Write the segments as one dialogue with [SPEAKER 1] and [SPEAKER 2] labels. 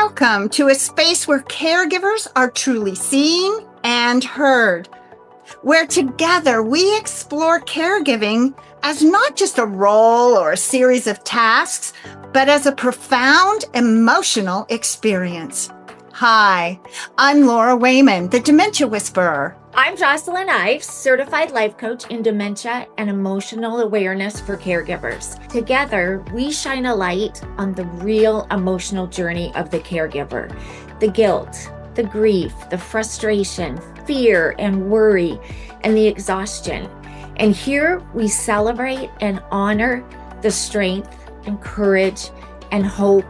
[SPEAKER 1] Welcome to a space where caregivers are truly seen and heard, where together we explore caregiving as not just a role or a series of tasks, but as a profound emotional experience. Hi, I'm Laura Wayman, the Dementia Whisperer.
[SPEAKER 2] I'm Jocelyn Ives, certified life coach in dementia and emotional awareness for caregivers. Together, we shine a light on the real emotional journey of the caregiver, the guilt, the grief, the frustration, fear and worry, and the exhaustion. And here we celebrate and honor the strength and courage and hope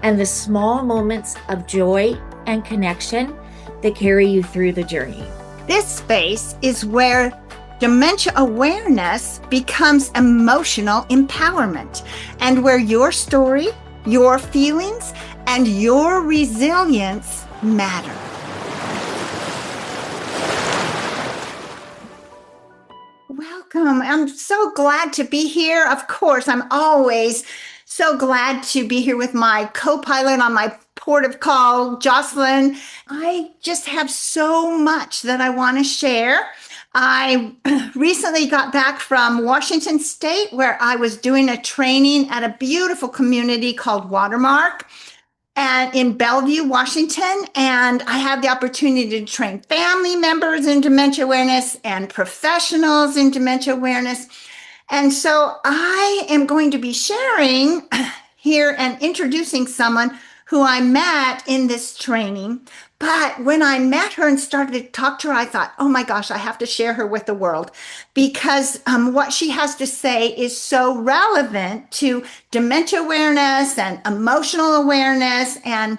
[SPEAKER 2] and the small moments of joy and connection that carry you through the journey.
[SPEAKER 1] This space is where dementia awareness becomes emotional empowerment, and where your story, your feelings, and your resilience matter. Welcome. I'm so glad to be here. Of course, I'm always so glad to be here with my co-pilot on my port of call, Jocelyn. I just have so much that I want to share. I recently got back from Washington State, where I was doing a training at a beautiful community called Watermark and in Bellevue, Washington. And I had the opportunity to train family members in dementia awareness and professionals in dementia awareness. And so I am going to be sharing here and introducing someone who I met in this training. But when I met her and started to talk to her, I thought, oh my gosh, I have to share her with the world, because what she has to say is so relevant to dementia awareness and emotional awareness. And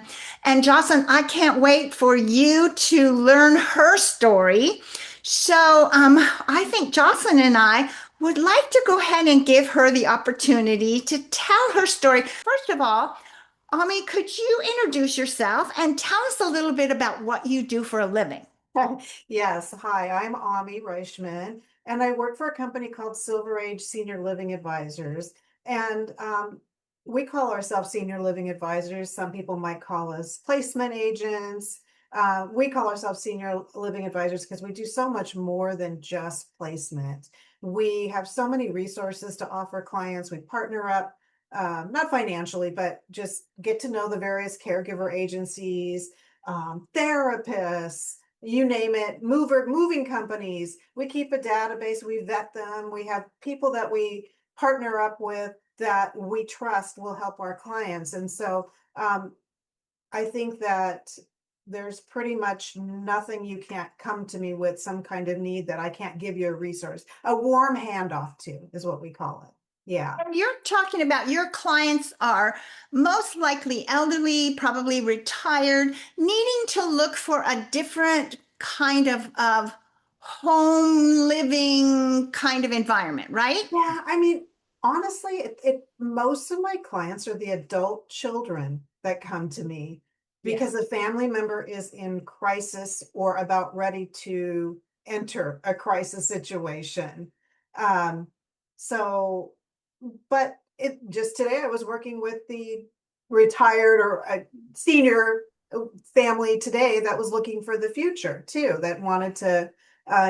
[SPEAKER 1] Jocelyn, I can't wait for you to learn her story. So I think Jocelyn and I would like to go ahead and give her the opportunity to tell her story. First of all, Ami, could you introduce yourself and tell us a little bit about what you do for a living?
[SPEAKER 3] Yes. Hi, I'm Ami Reichman, and I work for a company called Silver Age Senior Living Advisors. And we call ourselves Senior Living Advisors. Some people might call us placement agents. We call ourselves Senior Living Advisors because we do so much more than just placement. We have so many resources to offer clients. We partner up, not financially, but just get to know the various caregiver agencies, therapists, you name it, moving companies. We keep a database, we vet them. We have people that we partner up with that we trust will help our clients. And so I think that there's pretty much nothing you can't come to me with some kind of need that I can't give you a resource. A warm handoff to is what we call it. Yeah.
[SPEAKER 1] And you're talking about your clients are most likely elderly, probably retired, needing to look for a different kind of home living kind of environment, right?
[SPEAKER 3] Yeah, I mean, honestly, most of my clients are the adult children that come to me because a family member is in crisis or about ready to enter a crisis situation. Um, so, but it just today I was working with the retired or a senior family today that was looking for the future too, that wanted to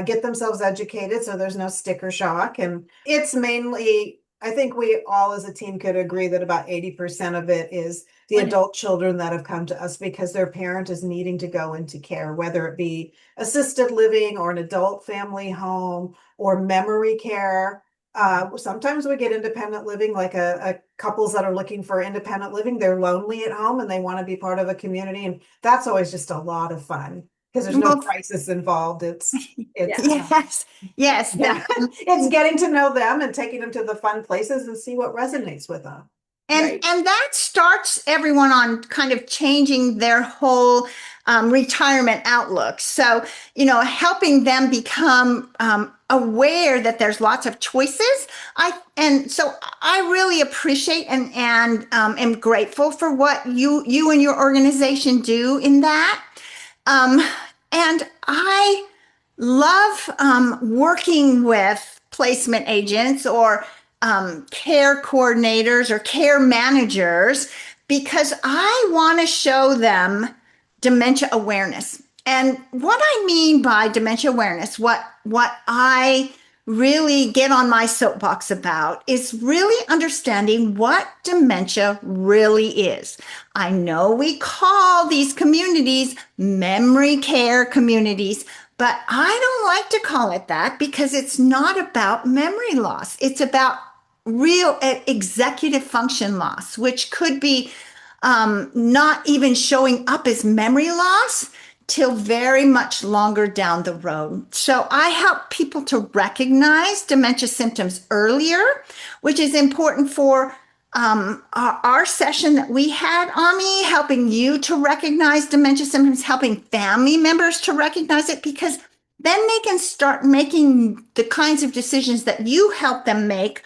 [SPEAKER 3] get themselves educated so there's no sticker shock. And it's mainly, I think we all as a team could agree that about 80% of it is the adult children that have come to us because their parent is needing to go into care, whether it be assisted living or an adult family home or memory care. Sometimes we get independent living, like a couples that are looking for independent living. They're lonely at home and they want to be part of a community. And that's always just a lot of fun because there's no crisis involved. It's
[SPEAKER 1] yes,
[SPEAKER 3] yeah. It's getting to know them and taking them to the fun places and see what resonates with them.
[SPEAKER 1] And that starts everyone on kind of changing their whole retirement outlook. So, helping them become aware that there's lots of choices. So I really appreciate and am grateful for what you and your organization do in that. And I love working with placement agents or care coordinators or care managers, because I want to show them dementia awareness. And what I mean by dementia awareness, what I really get on my soapbox about is really understanding what dementia really is. I know we call these communities memory care communities, but I don't like to call it that because it's not about memory loss. It's about real executive function loss, which could be not even showing up as memory loss till very much longer down the road. So I help people to recognize dementia symptoms earlier, which is important for our session that we had, Ami, helping you to recognize dementia symptoms, helping family members to recognize it, because then they can start making the kinds of decisions that you help them make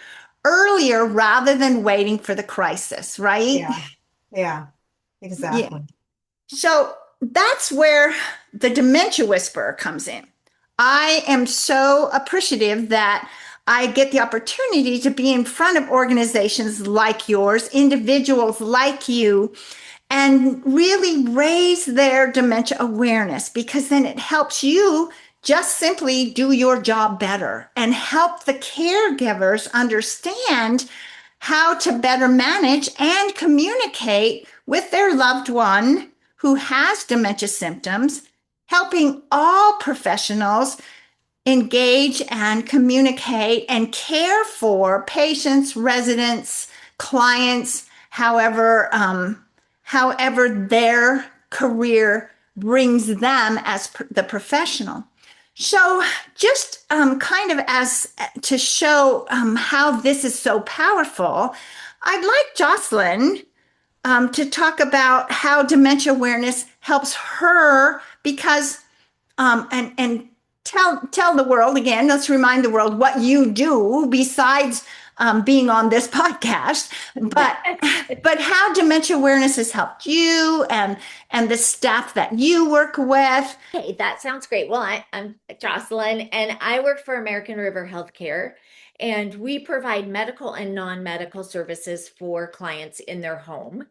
[SPEAKER 1] earlier rather than waiting for the crisis, right?
[SPEAKER 3] Yeah. Yeah,
[SPEAKER 1] Yeah.
[SPEAKER 3] exactly.
[SPEAKER 1] So that's where the dementia whisperer comes in. I am so appreciative that I get the opportunity to be in front of organizations like yours, individuals like you, and really raise their dementia awareness, because then it helps you just simply do your job better and help the caregivers understand how to better manage and communicate with their loved one who has dementia symptoms, helping all professionals engage and communicate and care for patients, residents, clients, however their career brings them as the professional. So, just kind of as to show how this is so powerful, I'd like Jocelyn to talk about how dementia awareness helps her, because and tell the world again. Let's remind the world what you do besides being on this podcast, but how dementia awareness has helped you and the staff that you work with.
[SPEAKER 2] Okay, that sounds great. Well, I'm Jocelyn, and I work for American River Healthcare, and we provide medical and non-medical services for clients in their home.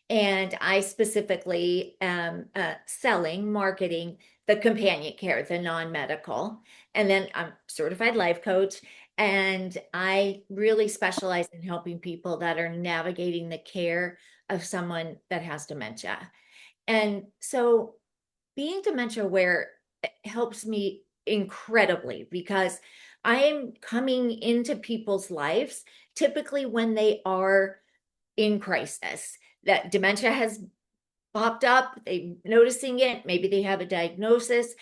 [SPEAKER 2] And I specifically am selling, marketing the companion care, the non-medical. And then I'm certified life coach, and I really specialize in helping people that are navigating the care of someone that has dementia. And so being dementia aware helps me incredibly, because I am coming into people's lives typically when they are in crisis. That dementia has popped up, they noticing it, maybe they have a diagnosis,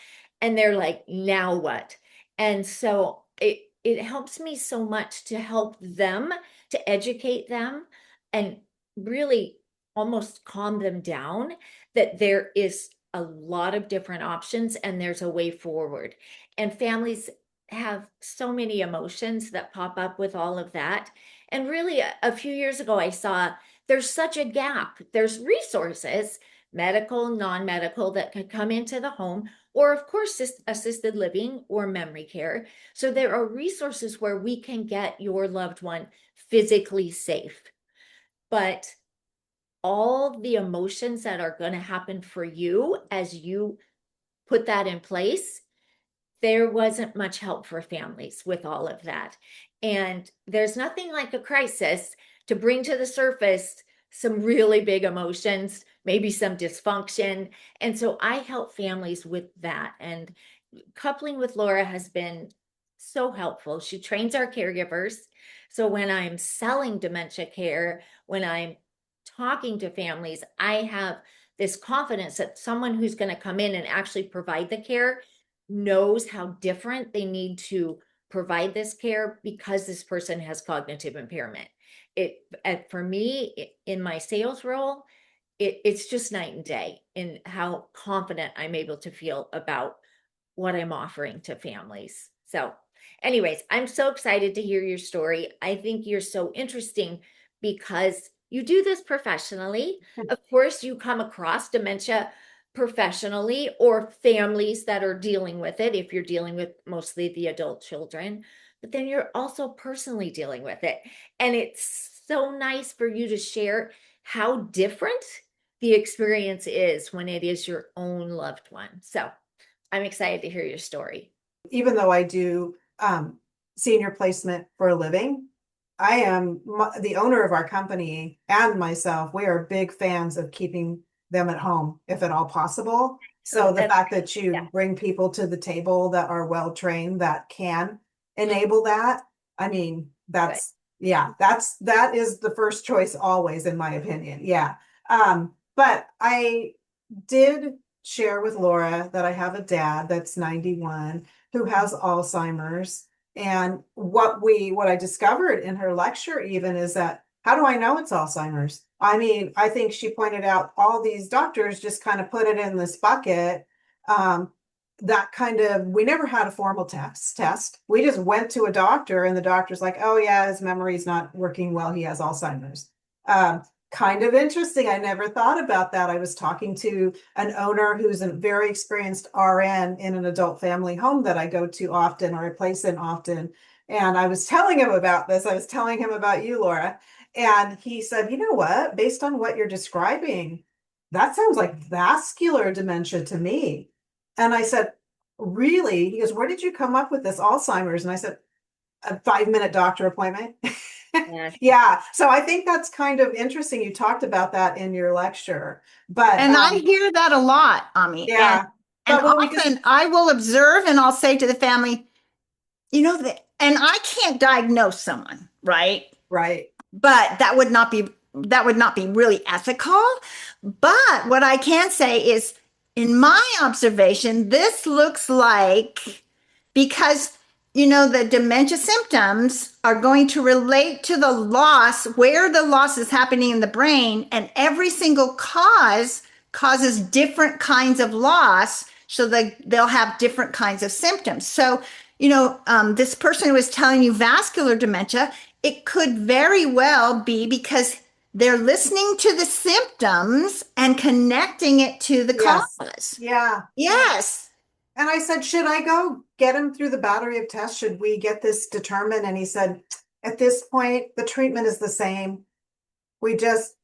[SPEAKER 2] and they're like, now what? And so it helps me so much to help them, to educate them, and really almost calm them down, that there is a lot of different options and there's a way forward. And families have so many emotions that pop up with all of that. And really, a few years ago, I saw there's such a gap. There's resources, medical, non-medical, that can come into the home, or of course, assisted living or memory care. So there are resources where we can get your loved one physically safe. But all the emotions that are going to happen for you as you put that in place, there wasn't much help for families with all of that. And there's nothing like a crisis to bring to the surface some really big emotions, maybe some dysfunction. And so I help families with that. And coupling with Laura has been so helpful. She trains our caregivers. So when I'm selling dementia care, when I'm talking to families, I have this confidence that someone who's going to come in and actually provide the care knows how different they need to provide this care, because this person has cognitive impairment. For me, in my sales role, it's just night and day in how confident I'm able to feel about what I'm offering to families. So, anyways, I'm so excited to hear your story. I think you're so interesting because you do this professionally. Of course, you come across dementia professionally, or families that are dealing with it, if you're dealing with mostly the adult children, but then you're also personally dealing with it. And it's so nice for you to share how different the experience is when it is your own loved one. So I'm excited to hear your story.
[SPEAKER 3] Even though I do senior placement for a living, I am the owner of our company and myself. We are big fans of keeping them at home if at all possible. So the fact that
[SPEAKER 2] Yeah.
[SPEAKER 3] you bring people to the table that are well trained that can enable that, I mean, that's yeah, that is the first choice always, in my opinion. Yeah. But I did share with Laura that I have a dad that's 91 who has Alzheimer's. And what I discovered in her lecture even is that, how do I know it's Alzheimer's? I mean, I think she pointed out all these doctors just kind of put it in this bucket. That kind of, we never had a formal test. We just went to a doctor and the doctor's like, oh yeah, his memory's not working well. He has Alzheimer's. Kind of interesting. I never thought about that. I was talking to an owner who's a very experienced RN in an adult family home that I go to often, or I place in often. And I was telling him about this. I was telling him about you, Laura. And he said, you know what? Based on what you're describing, that sounds like vascular dementia to me. And I said, really? He goes, where did you come up with this Alzheimer's? And I said, a 5-minute doctor appointment.
[SPEAKER 2] Yeah.
[SPEAKER 3] Yeah. So I think that's kind of interesting. You talked about that in your lecture, but
[SPEAKER 1] And I hear that a lot, Ami.
[SPEAKER 3] yeah.
[SPEAKER 1] And
[SPEAKER 3] But when we
[SPEAKER 1] often I will observe and I'll say to the family, and I can't diagnose someone, right?
[SPEAKER 3] right.
[SPEAKER 1] But that would not be really ethical. But what I can say is, in my observation, this looks like, because the dementia symptoms are going to relate to the loss, where the loss is happening in the brain, and every single cause causes different kinds of loss, so that they'll have different kinds of symptoms. So this person who was telling you vascular dementia, it could very well be because they're listening to the symptoms and connecting it to the
[SPEAKER 3] Yes.
[SPEAKER 1] cause.
[SPEAKER 3] Yeah.
[SPEAKER 1] Yes.
[SPEAKER 3] And I said, should I go get him through the battery of tests? Should we get this determined? And he said, at this point, the treatment is the same. We just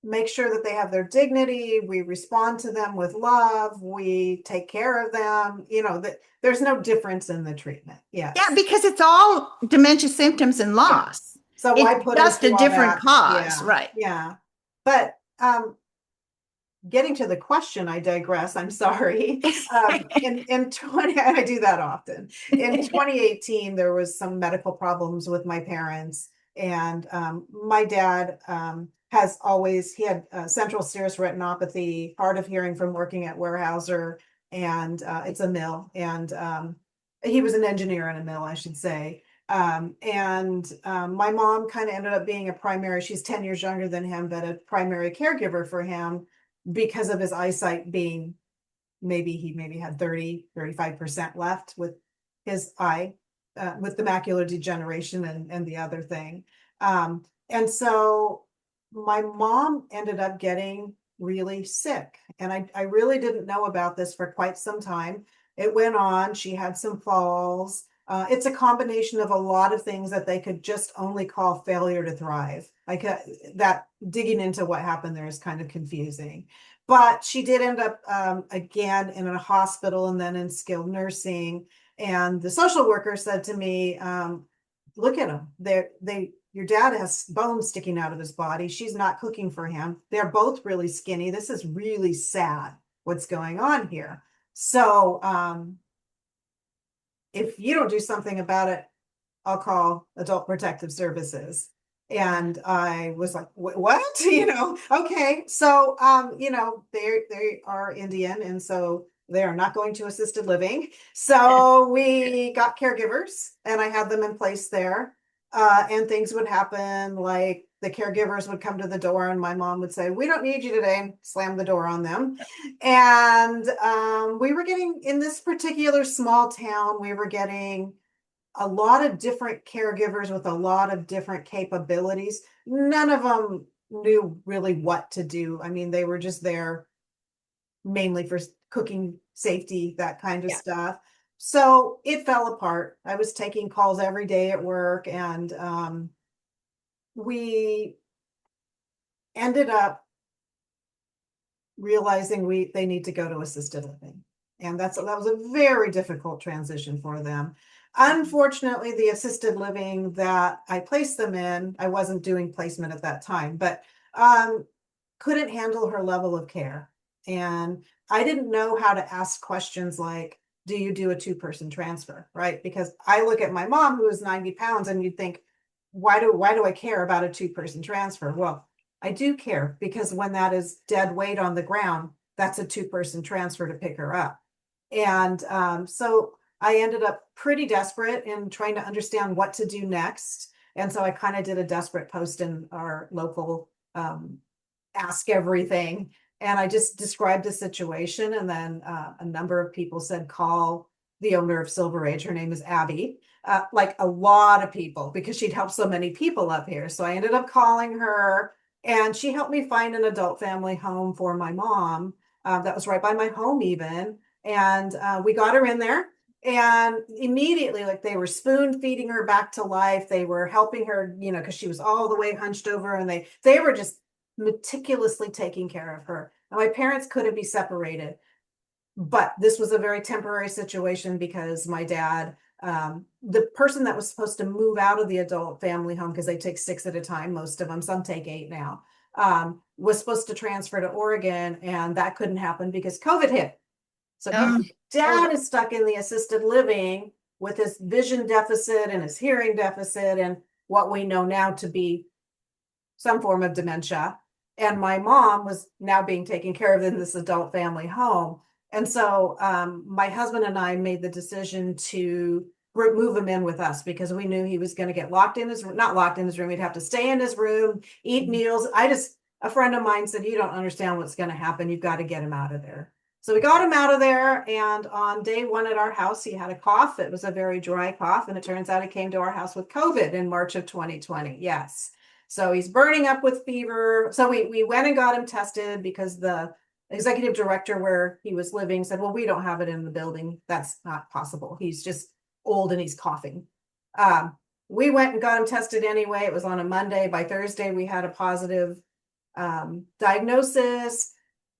[SPEAKER 3] make sure that they have their dignity. We respond to them with love. We take care of them. That there's no difference in the treatment. Yes.
[SPEAKER 1] Yeah, because it's all dementia symptoms and loss.
[SPEAKER 3] So why
[SPEAKER 1] It's
[SPEAKER 3] put him
[SPEAKER 1] just a
[SPEAKER 3] through all
[SPEAKER 1] different
[SPEAKER 3] that?
[SPEAKER 1] cause,
[SPEAKER 3] Yeah.
[SPEAKER 1] right?
[SPEAKER 3] Yeah. But getting to the question, I digress. I'm sorry. In 20, I do that often. In 2018, there was some medical problems with my parents, and my dad he had central serous retinopathy, hard of hearing from working at Weyerhaeuser, and it's a mill, and he was an engineer in a mill, I should say. My mom kind of ended up being she's 10 years younger than him, but a primary caregiver for him because of his eyesight being, he had 35% left with his eye, with the macular degeneration and the other thing. And so my mom ended up getting really sick. And I really didn't know about this for quite some time. It went on. She had some falls. It's a combination of a lot of things that they could just only call failure to thrive. That digging into what happened there is kind of confusing. But she did end up again in a hospital and then in skilled nursing. And the social worker said to me, look at them. Your dad has bones sticking out of his body. She's not cooking for him. They're both really skinny. This is really sad what's going on here. So if you don't do something about it, I'll call Adult Protective Services. And I was like, what? Okay. So, they are Indian, and so they are not going to assisted living. So we got caregivers, and I had them in place there. And things would happen, like the caregivers would come to the door and my mom would say, we don't need you today, and slam the door on them. And we were getting, in this particular small town, we were getting a lot of different caregivers with a lot of different capabilities. None of them knew really what to do. I mean, they were just there mainly for cooking, safety, that kind of stuff. So it fell apart. I was taking calls every day at work, and we ended up realizing they need to go to assisted living. And that was a very difficult transition for them. Unfortunately, the assisted living that I placed them in, I wasn't doing placement at that time, but couldn't handle her level of care. And I didn't know how to ask questions like, do you do a 2-person transfer? Right? Because I look at my mom who is 90 pounds and you'd think, why do I care about a 2-person transfer? Well, I do care because when that is dead weight on the ground, that's a 2-person transfer to pick her up. And so I ended up pretty desperate in trying to understand what to do next. And so I kind of did a desperate post in our local Ask Everything. And I just described the situation. And then a number of people said, call the owner of Silver Age. Her name is Abby. Like a lot of people, because she'd helped so many people up here. So I ended up calling her, and she helped me find an adult family home for my mom that was right by my home even. And we got her in there. And immediately, like, they were spoon feeding her back to life. They were helping her, because she was all the way hunched over, and they were just meticulously taking care of her. And my parents couldn't be separated. But this was a very temporary situation because my dad, the person that was supposed to move out of the adult family home, because they take 6 at a time, most of them, some take 8 now, was supposed to transfer to Oregon, and that couldn't happen because COVID hit. So dad is stuck in the assisted living with his vision deficit and his hearing deficit and what we know now to be some form of dementia. And my mom was now being taken care of in this adult family home. And so my husband and I made the decision to move him in with us because we knew he was going to get locked in his room, not locked in his room. He'd have to stay in his room, eat meals. A friend of mine said, you don't understand what's going to happen. You've got to get him out of there. So we got him out of there. And on day 1 at our house, he had a cough. It was a very dry cough. And it turns out he came to our house with COVID in March of 2020. Yes. So he's burning up with fever. So we went and got him tested because the executive director where he was living said, well, we don't have it in the building. That's not possible. He's just old and he's coughing. We went and got him tested anyway. It was on a Monday. By Thursday, we had a positive diagnosis.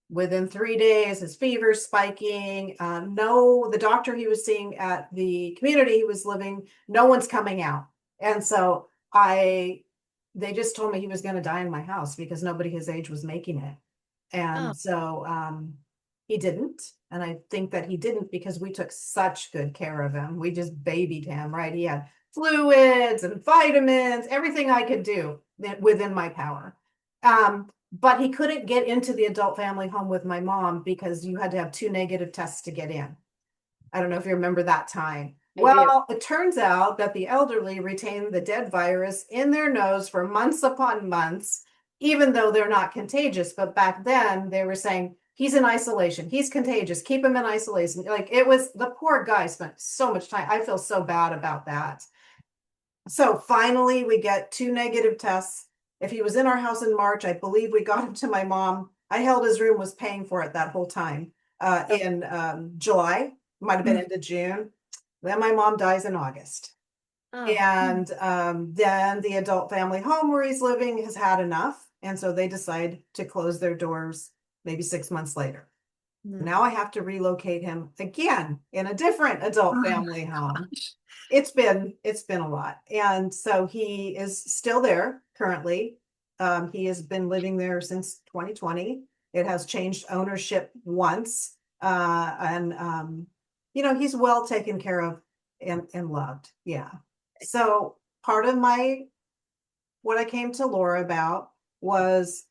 [SPEAKER 3] Within 3 days, his fever spiking. The doctor he was seeing at the community he was living, no one's coming out. And so they just told me he was going to die in my house because nobody his age was making it. And so he didn't. And I think that he didn't because we took such good care of him. We just babied him, right? He had fluids and vitamins, everything I could do within my power. But he couldn't get into the adult family home with my mom because you had to have 2 negative tests to get in. I don't know if you remember that time. Well, it turns out that the elderly retain the dead virus in their nose for months upon months, even though they're not contagious. But back then they were saying, he's in isolation, he's contagious, keep him in isolation. Like, it was, the poor guy spent so much time. I feel so bad about that. So finally we get 2 negative tests. If he was in our house in March, I believe we got him to my mom. I held his room, was paying for it that whole time. In July, might have been into June. Then my mom dies in August. And then the adult family home where he's living has had enough. And so they decide to close their doors maybe 6 months later. Now I have to relocate him again in a different adult family home. It's been a lot. And so he is still there currently. He has been living there since 2020. It has changed ownership once. He's well taken care of and loved. Yeah. So part of what I came to Laura about was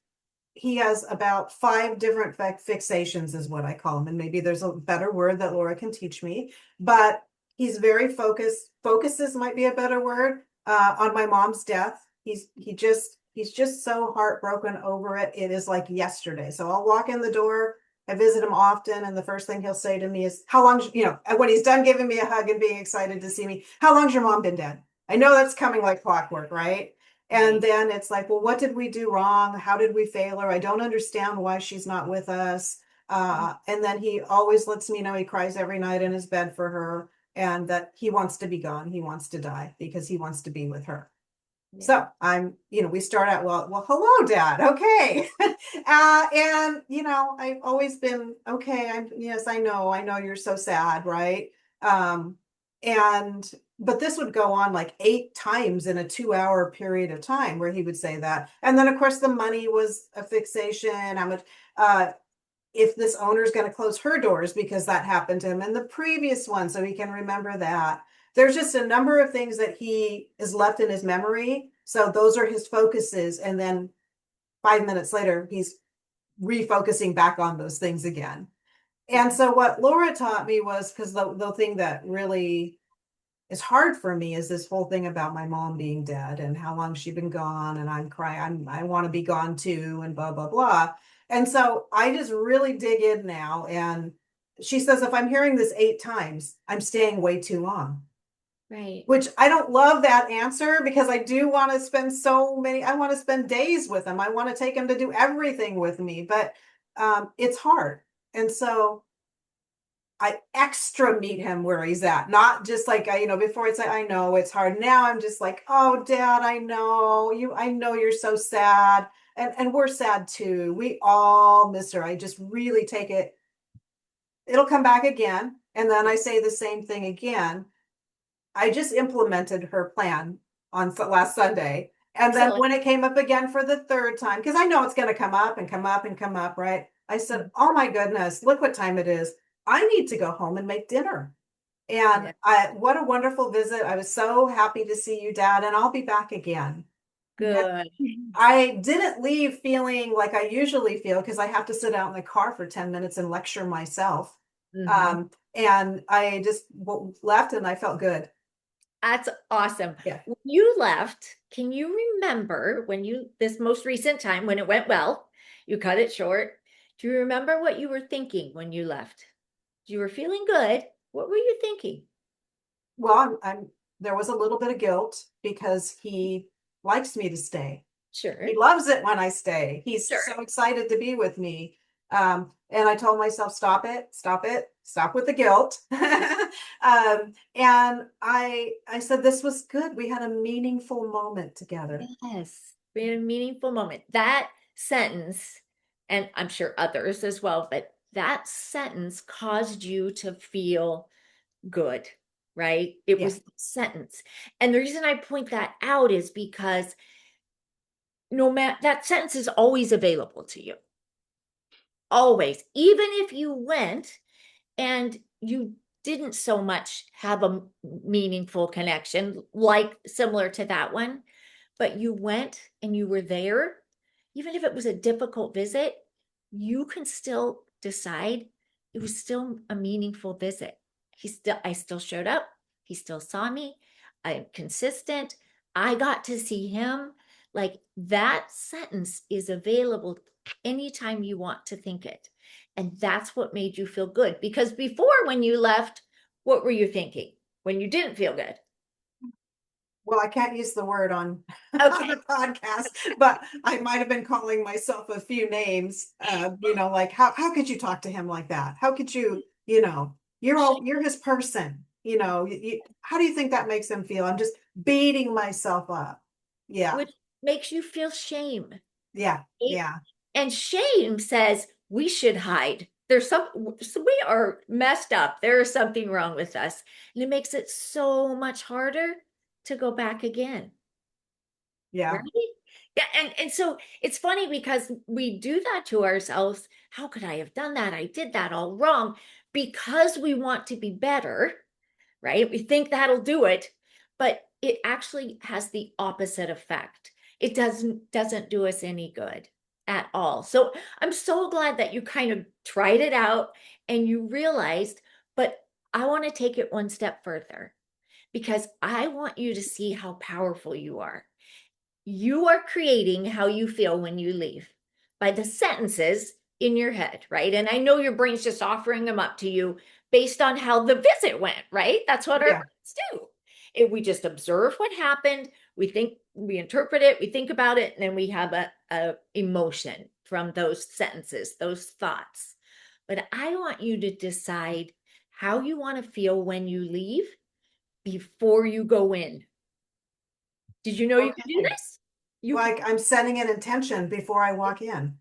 [SPEAKER 3] he has about 5 different fixations is what I call them. And maybe there's a better word that Laura can teach me, but he's very focused. Focuses might be a better word on my mom's death. He's just so heartbroken over it. It is like yesterday. So I'll walk in the door. I visit him often, and the first thing he'll say to me is, how long, when he's done giving me a hug and being excited to see me, how long's your mom been dead? I know that's coming like clockwork, right? And then it's like, well, what did we do wrong? How did we fail her? I don't understand why she's not with us. And then he always lets me know he cries every night in his bed for her, and that he wants to be gone. He wants to die because he wants to be with her. So we start out, well, hello, Dad. Okay. And I've always been, okay, yes, I know you're so sad, right? Um, and, but this would go on like 8 times in a 2 hour period of time where he would say that. And then, of course, the money was a fixation. How much, uh, if this owner's going to close her doors because that happened to him in the previous one, so he can remember that. There's just a number of things that he is left in his memory. So those are his focuses. And then 5 minutes later, he's refocusing back on those things again. And so what Laura taught me was, because the thing that really is hard for me is this whole thing about my mom being dead and how long she'd been gone, and I'm crying, I want to be gone too, and blah blah blah. And so I just really dig in now, and she says if I'm hearing this 8 times, I'm staying way too long.
[SPEAKER 2] Right.
[SPEAKER 3] Which I don't love that answer, because I do want to spend I want to spend days with him. I want to take him to do everything with me, but it's hard. And so I extra meet him where he's at, not just like before it's like, I know it's hard. Now I'm just like, oh, Dad, I know you're so sad. And we're sad too. We all miss her. I just really take it. It'll come back again. And then I say the same thing again. I just implemented her plan on last Sunday. And then
[SPEAKER 2] Excellent.
[SPEAKER 3] when it came up again for the third time, because I know it's going to come up and come up and come up, right? I said, oh my goodness, look what time it is. I need to go home and make dinner. And what a wonderful visit. I was so happy to see you, Dad, and I'll be back again. But
[SPEAKER 2] Good.
[SPEAKER 3] I didn't leave feeling like I usually feel, because I have to sit out in the car for 10 minutes and lecture myself.
[SPEAKER 2] Mhm.
[SPEAKER 3] And I just left and I felt good.
[SPEAKER 2] That's awesome.
[SPEAKER 3] Yeah.
[SPEAKER 2] When you left, can you remember this most recent time when it went well, you cut it short? Do you remember what you were thinking when you left? You were feeling good. What were you thinking?
[SPEAKER 3] Well, there was a little bit of guilt because he likes me to stay.
[SPEAKER 2] Sure.
[SPEAKER 3] He loves it when I stay. He's
[SPEAKER 2] Sure.
[SPEAKER 3] so excited to be with me. And I told myself, stop with the guilt. And I said this was good. We had a meaningful moment together.
[SPEAKER 2] Yes. We had a meaningful moment. That sentence, and I'm sure others as well, but that sentence caused you to feel good, right? It
[SPEAKER 3] Yeah,
[SPEAKER 2] was the sentence. And the reason I point that out is because no matter that sentence is always available to you. Always. Even if you went and you didn't so much have a meaningful connection, like similar to that one, but you went and you were there, even if it was a difficult visit, you can still decide it was still a meaningful visit. I still showed up. He still saw me. I'm consistent. I got to see him. Like that sentence is available anytime you want to think it. And that's what made you feel good. Because before, when you left, what were you thinking when you didn't feel good?
[SPEAKER 3] well, I can't use the word on on
[SPEAKER 2] Okay.
[SPEAKER 3] the podcast, but I might have been calling myself a few names. Like how could you talk to him like that? How could you, you're his person. How do you think that makes him feel? I'm just beating myself up. Yeah,
[SPEAKER 2] Which makes you feel shame.
[SPEAKER 3] yeah,
[SPEAKER 2] Right?
[SPEAKER 3] yeah,
[SPEAKER 2] And shame says we should hide. So we are messed up. There is something wrong with us. And it makes it so much harder to go back again.
[SPEAKER 3] yeah.
[SPEAKER 2] Right? Yeah, and so it's funny because we do that to ourselves. How could I have done that? I did that all wrong because we want to be better, right? We think that'll do it, but it actually has the opposite effect. It doesn't do us any good at all. So I'm so glad that you kind of tried it out and you realized, but I want to take it one step further because I want you to see how powerful you are. You are creating how you feel when you leave by the sentences in your head, right? And I know your brain's just offering them up to you based on how the visit went, right? That's what our
[SPEAKER 3] Yeah.
[SPEAKER 2] brains do. If we just observe what happened, we think, we interpret it, we think about it, and then we have a emotion from those sentences, those thoughts. But I want you to decide how you want to feel when you leave before you go in. Did you know you could do
[SPEAKER 3] Okay.
[SPEAKER 2] this? You can,
[SPEAKER 3] Like I'm setting an intention before I walk in.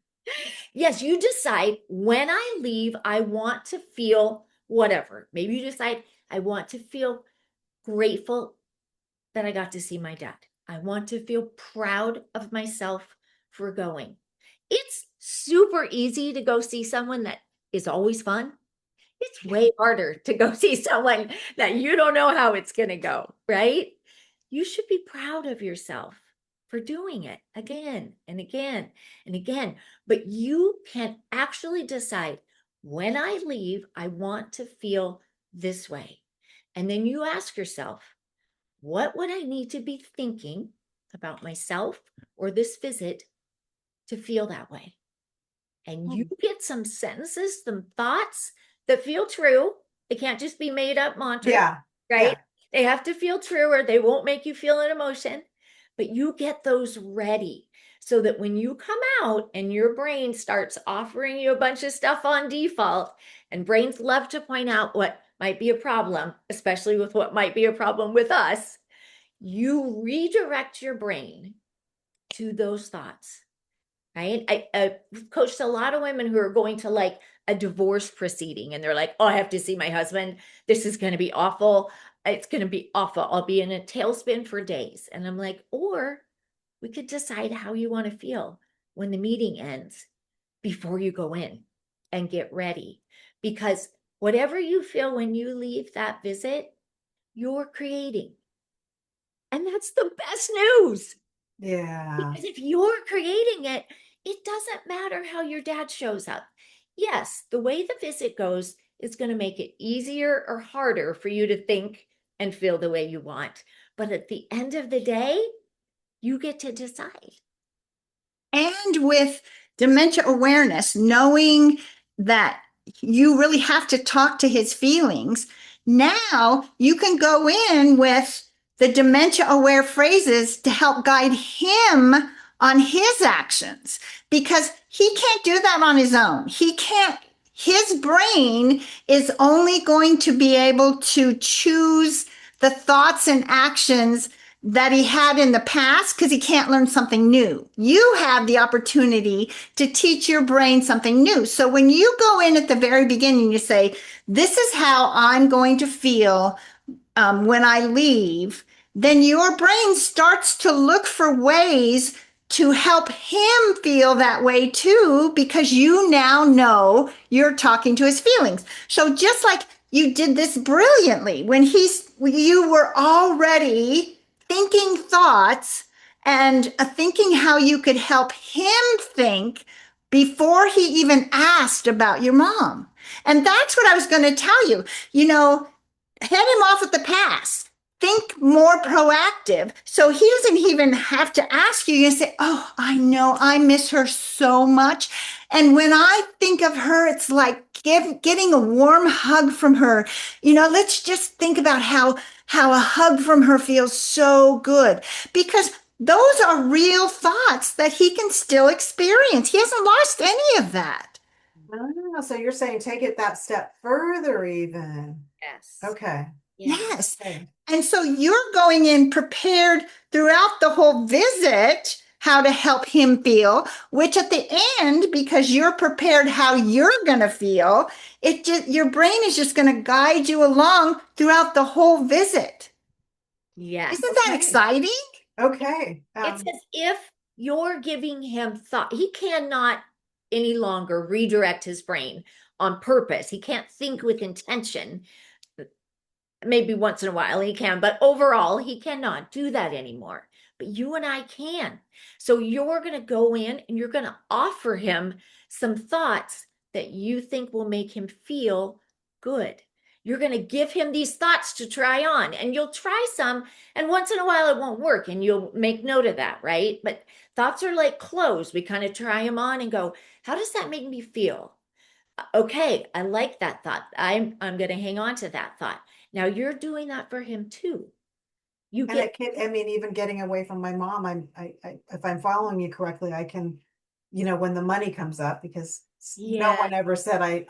[SPEAKER 2] yes, you decide when I leave, I want to feel whatever. Maybe you decide I want to feel grateful that I got to see my dad. I want to feel proud of myself for going. It's super easy to go see someone that is always fun. It's way harder to go see someone that you don't know how it's going to go, right? You should be proud of yourself for doing it again and again and again. But you can actually decide when I leave, I want to feel this way. And then you ask yourself, what would I need to be thinking about myself or this visit to feel that way? And you
[SPEAKER 3] Hmm.
[SPEAKER 2] get some sentences, some thoughts that feel true. They can't just be made up mantras,
[SPEAKER 3] Yeah.
[SPEAKER 2] right?
[SPEAKER 3] Yeah.
[SPEAKER 2] They have to feel true or they won't make you feel an emotion. But you get those ready so that when you come out and your brain starts offering you a bunch of stuff on default, and brains love to point out what might be a problem, especially with what might be a problem with us, you redirect your brain to those thoughts, right? I've coached a lot of women who are going to like a divorce proceeding and they're like, oh, I have to see my husband. This is going to be awful. It's going to be awful. I'll be in a tailspin for days. And I'm like, or we could decide how you want to feel when the meeting ends before you go in and get ready. Because whatever you feel when you leave that visit, you're creating. And that's the best news.
[SPEAKER 3] Yeah.
[SPEAKER 2] Because if you're creating it, it doesn't matter how your dad shows up. Yes, the way the visit goes is going to make it easier or harder for you to think and feel the way you want. But at the end of the day, you get to decide.
[SPEAKER 1] And with dementia awareness, knowing that you really have to talk to his feelings, now you can go in with the dementia aware phrases to help guide him on his actions because he can't do that on his own. He can't, his brain is only going to be able to choose the thoughts and actions that he had in the past because he can't learn something new. You have the opportunity to teach your brain something new. So when you go in at the very beginning, you say, this is how I'm going to feel when I leave, then your brain starts to look for ways to help him feel that way too, because you now know you're talking to his feelings. So just like you did this brilliantly when you were already thinking thoughts and thinking how you could help him think before he even asked about your mom. And that's what I was going to tell you. You know, head him off at the pass. Think more proactive. So he doesn't even have to ask you. You say, oh, I know, I miss her so much. And when I think of her, it's like getting a warm hug from her. Let's just think about how a hug from her feels so good because those are real thoughts that he can still experience. He hasn't lost any of that.
[SPEAKER 3] Oh, so you're saying take it that step further even.
[SPEAKER 2] Yes.
[SPEAKER 3] Okay.
[SPEAKER 2] Yeah.
[SPEAKER 1] Yes.
[SPEAKER 3] Okay.
[SPEAKER 1] And so you're going in prepared throughout the whole visit how to help him feel, which at the end, because you're prepared how you're going to feel, your brain is just going to guide you along throughout the whole visit. Isn't
[SPEAKER 2] Yes.
[SPEAKER 1] that
[SPEAKER 3] Okay.
[SPEAKER 1] exciting?
[SPEAKER 3] Okay.
[SPEAKER 2] It's as if you're giving him thought. He cannot any longer redirect his brain on purpose. He can't think with intention. Maybe once in a while he can, but overall, he cannot do that anymore. But you and I can. So you're going to go in and you're going to offer him some thoughts that you think will make him feel good. You're going to give him these thoughts to try on, and you'll try some, and once in a while it won't work, and you'll make note of that, right? But thoughts are like clothes. We kind of try them on and go, how does that make me feel? Okay, I like that thought. I'm going to hang on to that thought. Now you're doing that for him too. You
[SPEAKER 3] And
[SPEAKER 2] get,
[SPEAKER 3] it can, I mean, even getting away from my mom, if I'm following you correctly, I can, when the money comes up, because no
[SPEAKER 2] yeah,
[SPEAKER 3] one ever said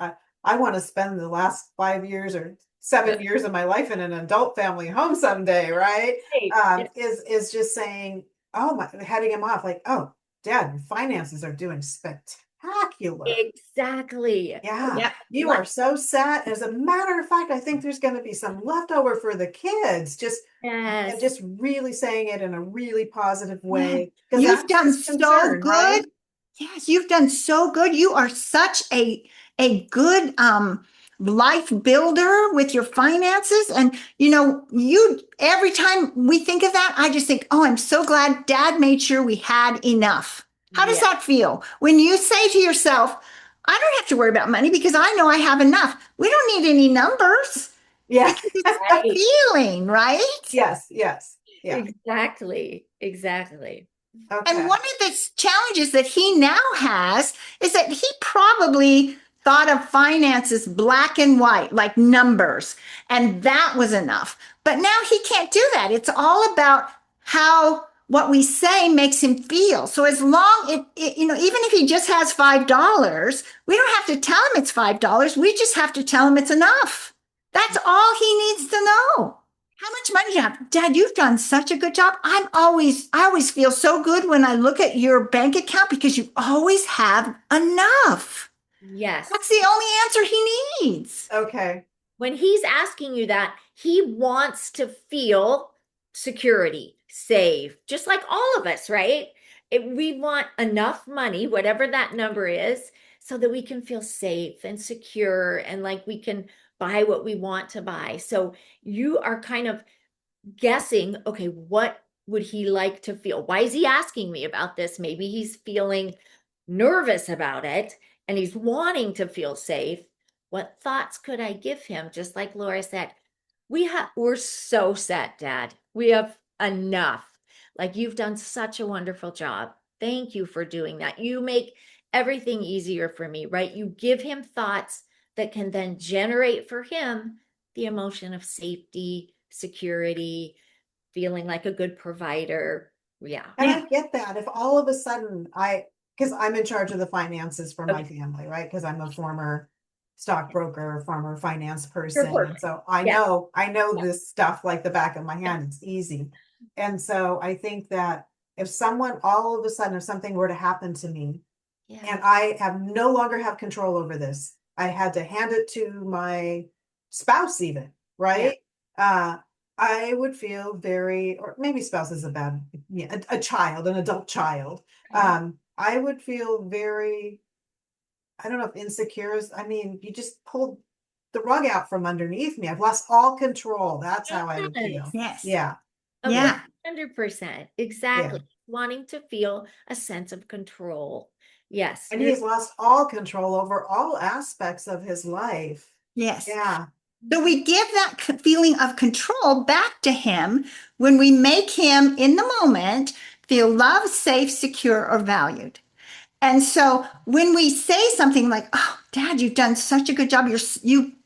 [SPEAKER 3] I want to spend the last 5 years or 7 years of my life in an adult family home someday, right?
[SPEAKER 2] Right.
[SPEAKER 3] Is just saying, oh my, heading him off like, oh, Dad, your finances are doing spectacular.
[SPEAKER 2] Exactly.
[SPEAKER 3] Yeah,
[SPEAKER 1] Yep.
[SPEAKER 3] you are so set. As a matter of fact, I think there's going to be some leftover for the kids. Just and
[SPEAKER 2] Yes.
[SPEAKER 3] just really saying it in a really positive
[SPEAKER 1] Yeah.
[SPEAKER 3] way because
[SPEAKER 1] You've
[SPEAKER 3] that's
[SPEAKER 1] done
[SPEAKER 3] his
[SPEAKER 1] so
[SPEAKER 3] concern, right?
[SPEAKER 1] good. Yes, you've done so good. You are such a good life builder with your finances. And you every time we think of that, I just think, oh, I'm so glad Dad made sure we had enough. How does
[SPEAKER 2] Yeah.
[SPEAKER 1] that feel when you say to yourself, I don't have to worry about money because I know I have enough. We don't need any numbers
[SPEAKER 3] Yeah.
[SPEAKER 1] because it's the
[SPEAKER 2] Right.
[SPEAKER 1] feeling, right?
[SPEAKER 3] Yes, yes. Yeah.
[SPEAKER 2] Exactly. Exactly.
[SPEAKER 1] And
[SPEAKER 3] Okay.
[SPEAKER 1] one of the challenges that he now has is that he probably thought of finances black and white, like numbers, and that was enough. But now he can't do that. It's all about how what we say makes him feel. So as long even if he just has $5, we don't have to tell him it's $5. We just have to tell him it's enough. That's all he needs to know. How much money do you have? Dad, you've done such a good job. I always feel so good when I look at your bank account because you always have enough.
[SPEAKER 2] Yes.
[SPEAKER 1] That's the only answer he needs.
[SPEAKER 3] Okay.
[SPEAKER 2] When he's asking you that, he wants to feel security, safe, just like all of us, right? We want enough money, whatever that number is, so that we can feel safe and secure and like we can buy what we want to buy. So you are kind of guessing, okay, what would he like to feel? Why is he asking me about this? Maybe he's feeling nervous about it and he's wanting to feel safe. What thoughts could I give him? Just like Laura said, we're so set, Dad. We have enough. Like you've done such a wonderful job. Thank you for doing that. You make everything easier for me, right? You give him thoughts that can then generate for him the emotion of safety, security, feeling like a good provider. Yeah.
[SPEAKER 3] And
[SPEAKER 1] Yeah.
[SPEAKER 3] I get that. If all of a sudden because I'm in charge of the finances for my
[SPEAKER 2] Okay.
[SPEAKER 3] family, right? Because I'm a former stockbroker, former finance
[SPEAKER 2] You're
[SPEAKER 3] person. And
[SPEAKER 2] perfect.
[SPEAKER 3] so
[SPEAKER 2] Yeah.
[SPEAKER 3] I know
[SPEAKER 2] Yeah.
[SPEAKER 3] this stuff like the back of my hand. It's easy. And so I think that if someone all of a sudden, if something were to happen to me
[SPEAKER 2] Yeah.
[SPEAKER 3] and I have no longer have control over this, I had to hand it to my spouse even,
[SPEAKER 2] Yeah.
[SPEAKER 3] right? Uh, I would feel very, or maybe spouse is a bad, yeah, a child, an adult child. I would feel very, I don't know if insecure is, I mean, you just pulled the rug out from underneath me. I've lost all control. That's how I would feel.
[SPEAKER 2] Yes.
[SPEAKER 1] Yes.
[SPEAKER 3] Yeah.
[SPEAKER 2] A
[SPEAKER 3] Yeah.
[SPEAKER 1] Yeah.
[SPEAKER 2] 100%.
[SPEAKER 3] Yeah.
[SPEAKER 2] Exactly. Wanting to feel a sense of control. Yes.
[SPEAKER 3] And
[SPEAKER 2] You're
[SPEAKER 3] he's lost all control over all aspects of his life.
[SPEAKER 1] Yes.
[SPEAKER 3] Yeah.
[SPEAKER 1] So we give that feeling of control back to him when we make him in the moment feel loved, safe, secure, or valued. And so when we say something like, "Oh, Dad, you've done such a good job.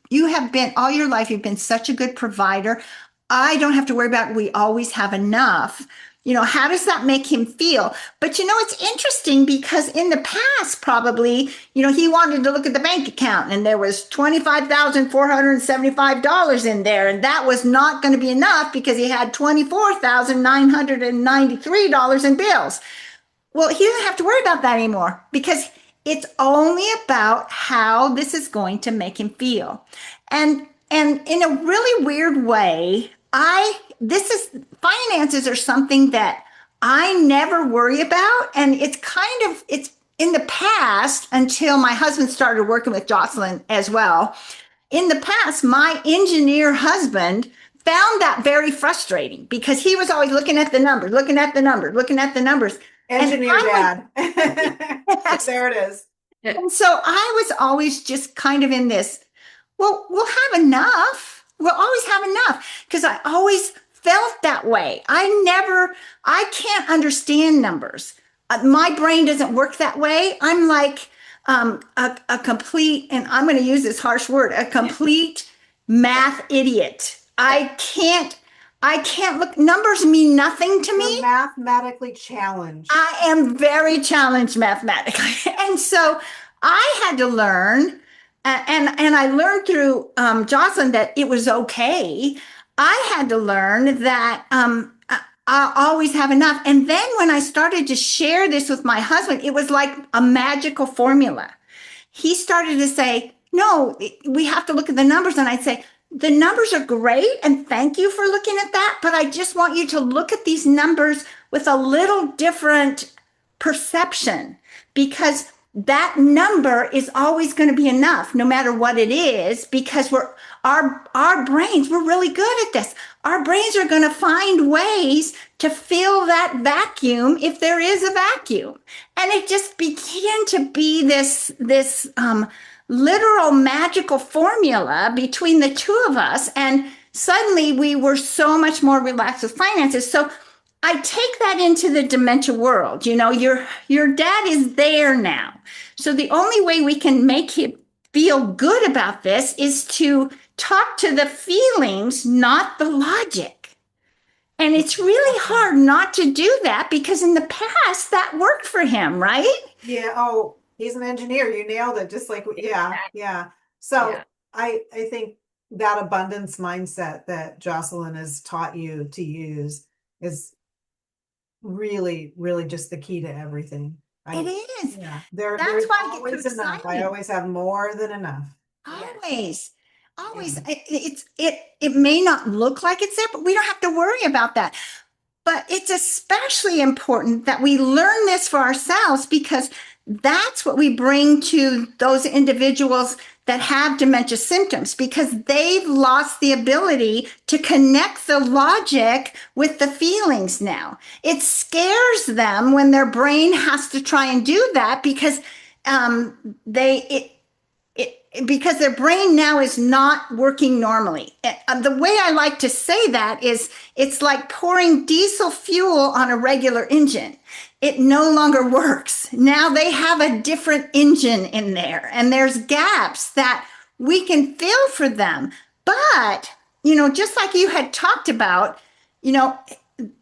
[SPEAKER 1] You have been all your life. You've been such a good provider. I don't have to worry about. We always have enough." How does that make him feel? But it's interesting because in the past, probably, he wanted to look at the bank account and there was $25,475 in there, and that was not going to be enough because he had $24,993 in bills. Well, he doesn't have to worry about that anymore because it's only about how this is going to make him feel. And in a really weird way, I this is finances are something that I never worry about, and it's in the past until my husband started working with Jocelyn as well. In the past, my engineer husband found that very frustrating because he was always looking at the numbers, looking at the numbers, looking at the numbers. And
[SPEAKER 3] Engineer
[SPEAKER 1] I
[SPEAKER 3] dad.
[SPEAKER 1] was,
[SPEAKER 3] There it is.
[SPEAKER 1] and so I was always just kind of in this, well, we'll have enough. We'll always have enough because I always felt that way. I can't understand numbers. My brain doesn't work that way. I'm like a complete, and I'm going to use this harsh word, a complete math idiot. I can't look, numbers mean nothing to
[SPEAKER 3] You're
[SPEAKER 1] me.
[SPEAKER 3] mathematically challenged.
[SPEAKER 1] I am very challenged mathematically. And so I had to learn And I learned through Jocelyn that it was okay. I had to learn that I'll always have enough. And then when I started to share this with my husband, it was like a magical formula. He started to say, no, we have to look at the numbers. And I'd say, the numbers are great. And thank you for looking at that. But I just want you to look at these numbers with a little different perception, because that number is always going to be enough no matter what it is, because our brains, we're really good at this. Our brains are going to find ways to fill that vacuum if there is a vacuum. And it just began to be this literal magical formula between the two of us, and suddenly we were so much more relaxed with finances. So I take that into the dementia world. Your dad is there now. So the only way we can make him feel good about this is to talk to the feelings, not the logic. And it's really hard not to do that, because in the past that worked for him, right?
[SPEAKER 3] Yeah. Oh, he's an engineer. You nailed it. Just like, yeah, yeah. So
[SPEAKER 2] Yeah.
[SPEAKER 3] I think that abundance mindset that Jocelyn has taught you to use is really, really just the key to everything.
[SPEAKER 1] It is.
[SPEAKER 3] Yeah,
[SPEAKER 1] That's
[SPEAKER 3] there's
[SPEAKER 1] why I get
[SPEAKER 3] always
[SPEAKER 1] so
[SPEAKER 3] enough. I
[SPEAKER 1] excited.
[SPEAKER 3] always have more than enough.
[SPEAKER 2] Yes.
[SPEAKER 1] Always.
[SPEAKER 3] Yeah.
[SPEAKER 1] Always. It may not look like it's there, but we don't have to worry about that. But it's especially important that we learn this for ourselves, because that's what we bring to those individuals that have dementia symptoms, because they've lost the ability to connect the logic with the feelings now. It scares them when their brain has to try and do that, because they because their brain now is not working normally. The way I like to say that is, it's like pouring diesel fuel on a regular engine. It no longer works. Now they have a different engine in there, and there's gaps that we can fill for them. But, just like you had talked about, you know,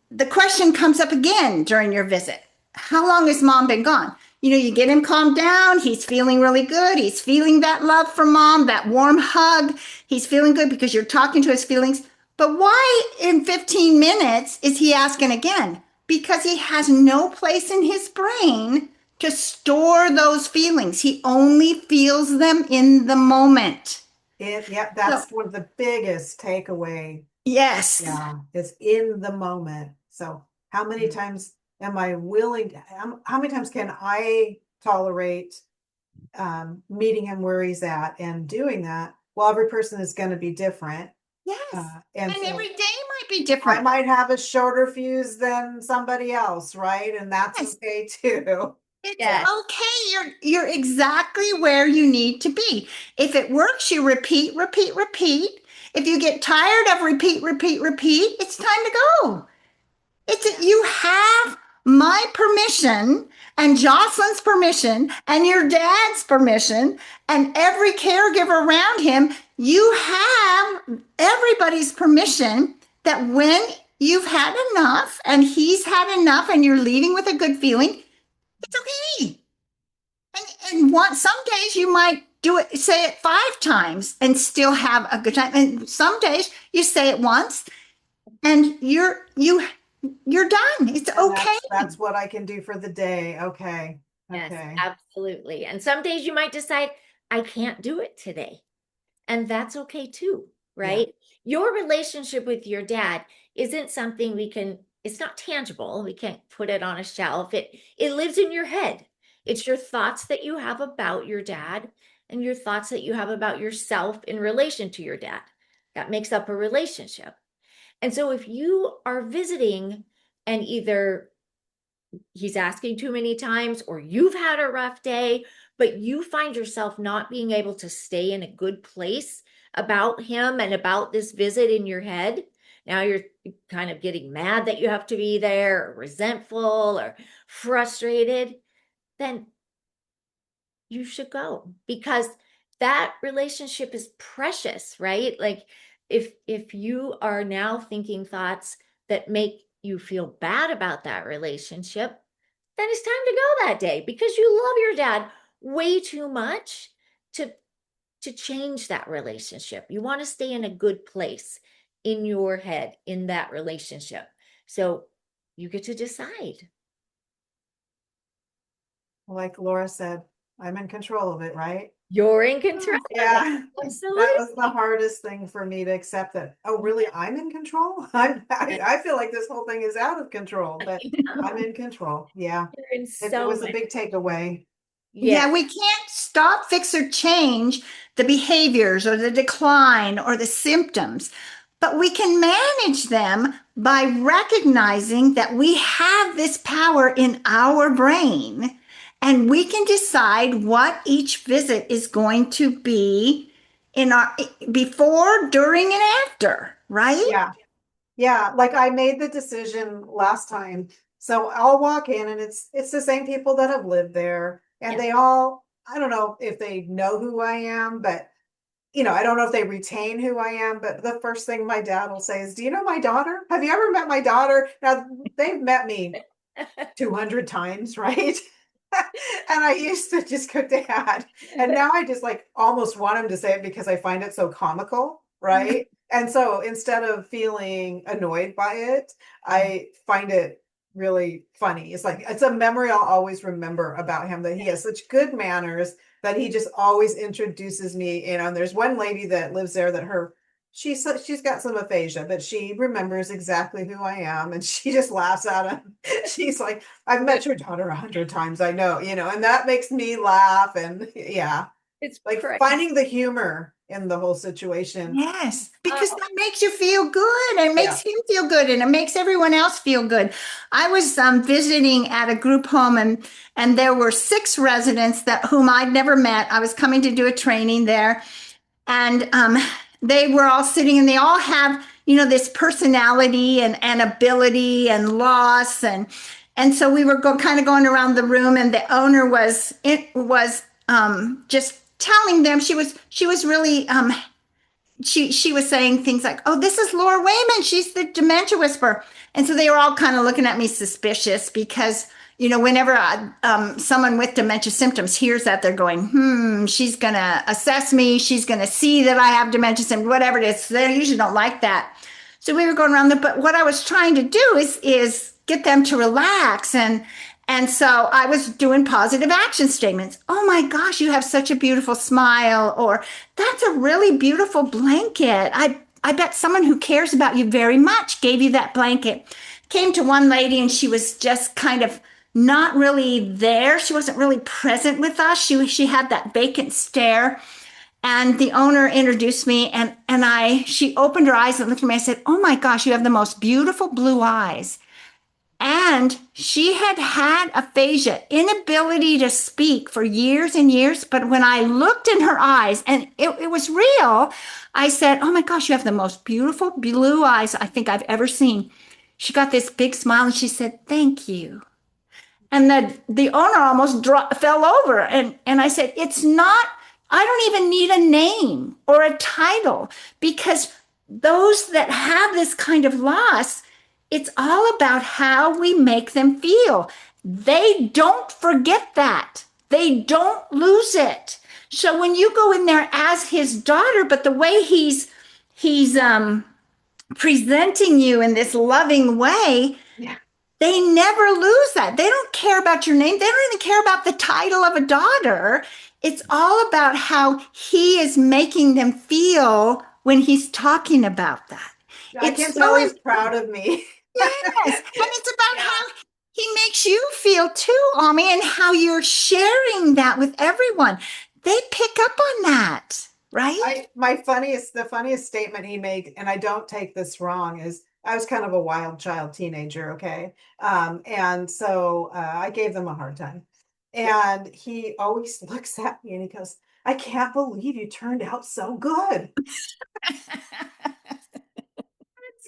[SPEAKER 1] the question comes up again during your visit. How long has mom been gone? You get him calmed down. He's feeling really good. He's feeling that love from mom, that warm hug. He's feeling good because you're talking to his feelings. But why in 15 minutes is he asking again? Because he has no place in his brain to store those feelings. He only feels them in the moment.
[SPEAKER 3] Yeah,
[SPEAKER 1] So,
[SPEAKER 3] that's one of the biggest takeaway.
[SPEAKER 1] yes.
[SPEAKER 3] Yeah, is in the moment. So how many times am I willing to, how many times can I tolerate meeting him where he's at and doing that? Well, every person is going to be different.
[SPEAKER 1] Yes.
[SPEAKER 3] And
[SPEAKER 1] And
[SPEAKER 3] so
[SPEAKER 1] every day might be
[SPEAKER 3] I
[SPEAKER 1] different.
[SPEAKER 3] might have a shorter fuse than somebody else, right? And that's
[SPEAKER 1] Yes.
[SPEAKER 3] okay too.
[SPEAKER 1] It's
[SPEAKER 2] Yes.
[SPEAKER 1] okay. You're exactly where you need to be. If it works, you repeat, repeat, repeat. If you get tired of repeat, repeat, repeat, it's time to go. You have my permission, and Jocelyn's permission, and your dad's permission, and every caregiver around him. You have everybody's permission that when you've had enough and he's had enough and you're leaving with a good feeling, it's okay. Some days you might do it, say it 5 times and still have a good time. And some days you say it once and you're done. It's
[SPEAKER 3] And
[SPEAKER 1] okay.
[SPEAKER 3] that's what I can do for the day. Okay.
[SPEAKER 2] Yes,
[SPEAKER 3] Okay.
[SPEAKER 2] absolutely. And some days you might decide, I can't do it today. And that's okay too,
[SPEAKER 3] Yeah.
[SPEAKER 2] right? Your relationship with your dad isn't something it's not tangible. We can't put it on a shelf. It lives in your head. It's your thoughts that you have about your dad and your thoughts that you have about yourself in relation to your dad. That makes up a relationship. And so if you are visiting and either he's asking too many times or you've had a rough day, but you find yourself not being able to stay in a good place about him and about this visit in your head, now you're kind of getting mad that you have to be there, or resentful or frustrated, then you should go, because that relationship is precious, right? Like if you are now thinking thoughts that make you feel bad about that relationship, then it's time to go that day, because you love your dad way too much to to change that relationship. You want to stay in a good place in your head in that relationship. So you get to decide.
[SPEAKER 3] Like Laura said, I'm in control of it, right?
[SPEAKER 2] You're in control of it.
[SPEAKER 3] Yeah, that
[SPEAKER 2] Absolutely.
[SPEAKER 3] was the hardest thing for me to accept that, oh, really, I'm in control? I feel like this whole thing is out of control, but I'm in control. Yeah,
[SPEAKER 2] You're in
[SPEAKER 3] it
[SPEAKER 2] so
[SPEAKER 3] was a
[SPEAKER 2] much.
[SPEAKER 3] big takeaway.
[SPEAKER 2] Yes.
[SPEAKER 1] Yeah, we can't stop, fix, or change the behaviors or the decline or the symptoms, but we can manage them by recognizing that we have this power in our brain and we can decide what each visit is going to be in our before, during, and after, right?
[SPEAKER 3] Yeah. Yeah, like I made the decision last time. So I'll walk in and it's the same people that have lived there and
[SPEAKER 2] Yeah.
[SPEAKER 3] they all, I don't know if they know who I am, but I don't know if they retain who I am, but the first thing my dad will say is, "Do you know my daughter? Have you ever met my daughter?" Now they've met me 200 times, right? And I used to just go, "Dad." And now I just like almost want him to say it because I find it so comical, right? And so instead of feeling annoyed by it, I find it really funny. It's like it's a memory I'll always remember about him, that he has such good manners, that he just always introduces me. And there's one lady that lives there that she's got some aphasia, but she remembers exactly who I am, and she just laughs at him. She's like, "I've met your daughter 100 times. I know," and that makes me laugh. And yeah,
[SPEAKER 2] It's
[SPEAKER 3] like
[SPEAKER 2] correct.
[SPEAKER 3] finding the humor in the whole situation.
[SPEAKER 1] Yes, because
[SPEAKER 2] Oh,
[SPEAKER 1] that makes you feel good and it
[SPEAKER 3] Yeah.
[SPEAKER 1] makes him feel good and it makes everyone else feel good. I was visiting at a group home and there were six residents that whom I'd never met. I was coming to do a training there and they were all sitting and they all have, this personality and ability and loss and so we were kind of going around the room and the owner was just telling them she was really she was saying things like, "Oh, this is Laura Wayman. She's the dementia whisperer." And so they were all kind of looking at me suspicious because, whenever someone with dementia symptoms hears that, they're going, she's going to assess me. She's going to see that I have dementia symptoms, whatever it is. They usually don't like that. So we were going around there, but what I was trying to do is get them to relax and so I was doing positive action statements. "Oh my gosh, you have such a beautiful smile," or "That's a really beautiful blanket. I bet someone who cares about you very much gave you that blanket." Came to one lady and she was just kind of not really there. She wasn't really present with us. She had that vacant stare. And the owner introduced me and she opened her eyes and looked at me. I said, "Oh my gosh, you have the most beautiful blue eyes." And she had had aphasia, inability to speak for years and years. But when I looked in her eyes and it was real, I said, "Oh my gosh, you have the most beautiful blue eyes I think I've ever seen." She got this big smile and she said, "Thank you." And the owner almost fell over. And I said, "It's not, I don't even need a name or a title because those that have this kind of loss, it's all about how we make them feel. They don't forget that. They don't lose it. So when you go in there as his daughter, but the way he's presenting you in this loving way,
[SPEAKER 3] Yeah.
[SPEAKER 1] they never lose that. They don't care about your name. They don't even care about the title of a daughter. It's all about how he is making them feel when he's talking about that.
[SPEAKER 3] I
[SPEAKER 1] It's
[SPEAKER 3] can
[SPEAKER 1] so
[SPEAKER 3] tell he's proud of me.
[SPEAKER 1] yes, and it's about
[SPEAKER 3] Yeah.
[SPEAKER 1] how he makes you feel too, Ami, and how you're sharing that with everyone. They pick up on that, right?
[SPEAKER 3] The funniest statement he made, and I don't take this wrong, is I was kind of a wild child teenager, okay? And so I gave them a hard time. And he always looks at me and he goes, "I can't believe you turned out so good."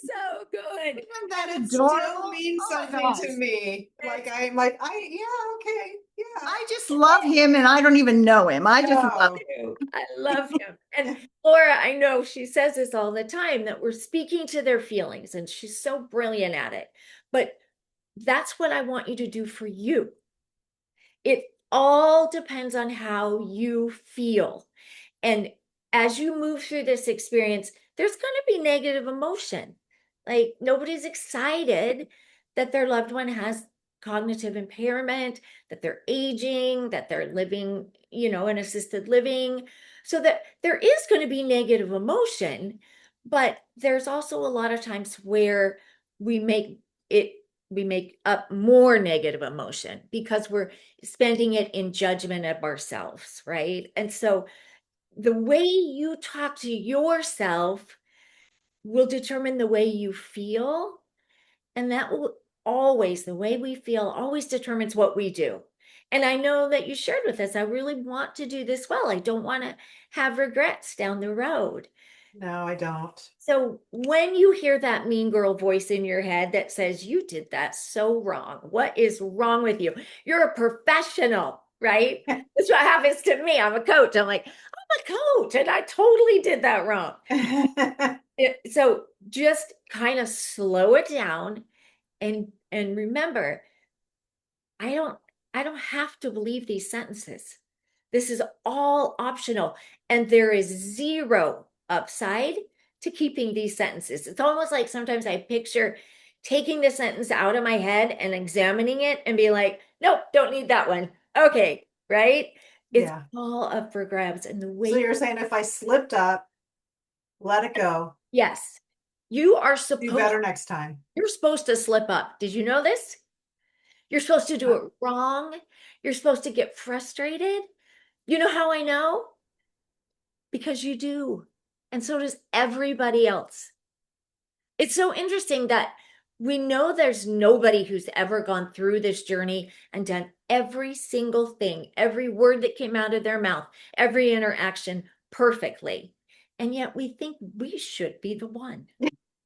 [SPEAKER 2] so good.
[SPEAKER 1] Isn't that
[SPEAKER 3] And it still
[SPEAKER 1] adorable?
[SPEAKER 3] means
[SPEAKER 1] Oh my
[SPEAKER 3] something
[SPEAKER 1] gosh.
[SPEAKER 3] to me. Like
[SPEAKER 2] It's
[SPEAKER 3] I'm like, yeah, okay, yeah.
[SPEAKER 1] I just love him and I don't even know him. I just love
[SPEAKER 3] Oh,
[SPEAKER 1] him.
[SPEAKER 2] true. I love him. And Laura, I know she says this all the time that we're speaking to their feelings, and she's so brilliant at it. But that's what I want you to do for you. It all depends on how you feel. And as you move through this experience, there's going to be negative emotion. Like nobody's excited that their loved one has cognitive impairment, that they're aging, that they're living, in assisted living. So that there is going to be negative emotion, but there's also a lot of times where we make it we make up more negative emotion because we're spending it in judgment of ourselves, right? And so the way you talk to yourself will determine the way you feel. And that will always, the way we feel always determines what we do. And I know that you shared with us, I really want to do this well. I don't want to have regrets down the road.
[SPEAKER 3] No, I don't.
[SPEAKER 2] So when you hear that mean girl voice in your head that says, you did that so wrong, what is wrong with you? You're a professional, right? That's what happens to me. I'm a coach. I'm like, I'm a coach and I totally did that wrong. So just kind of slow it down and remember, I don't have to believe these sentences. This is all optional and there is zero upside to keeping these sentences. It's almost like sometimes I picture taking the sentence out of my head and examining it and be like, nope, don't need that one. Okay, right? It's
[SPEAKER 3] Yeah.
[SPEAKER 2] all up for grabs. And the way
[SPEAKER 3] So you're saying if I slipped up, let it go.
[SPEAKER 2] yes, you are
[SPEAKER 3] Do better next time.
[SPEAKER 2] you're supposed to slip up. Did you know this? You're supposed to do it wrong. You're supposed to get frustrated. You know how I know? Because you do. And so does everybody else. It's so interesting that we know there's nobody who's ever gone through this journey and done every single thing, every word that came out of their mouth, every interaction perfectly. And yet we think we should be the one.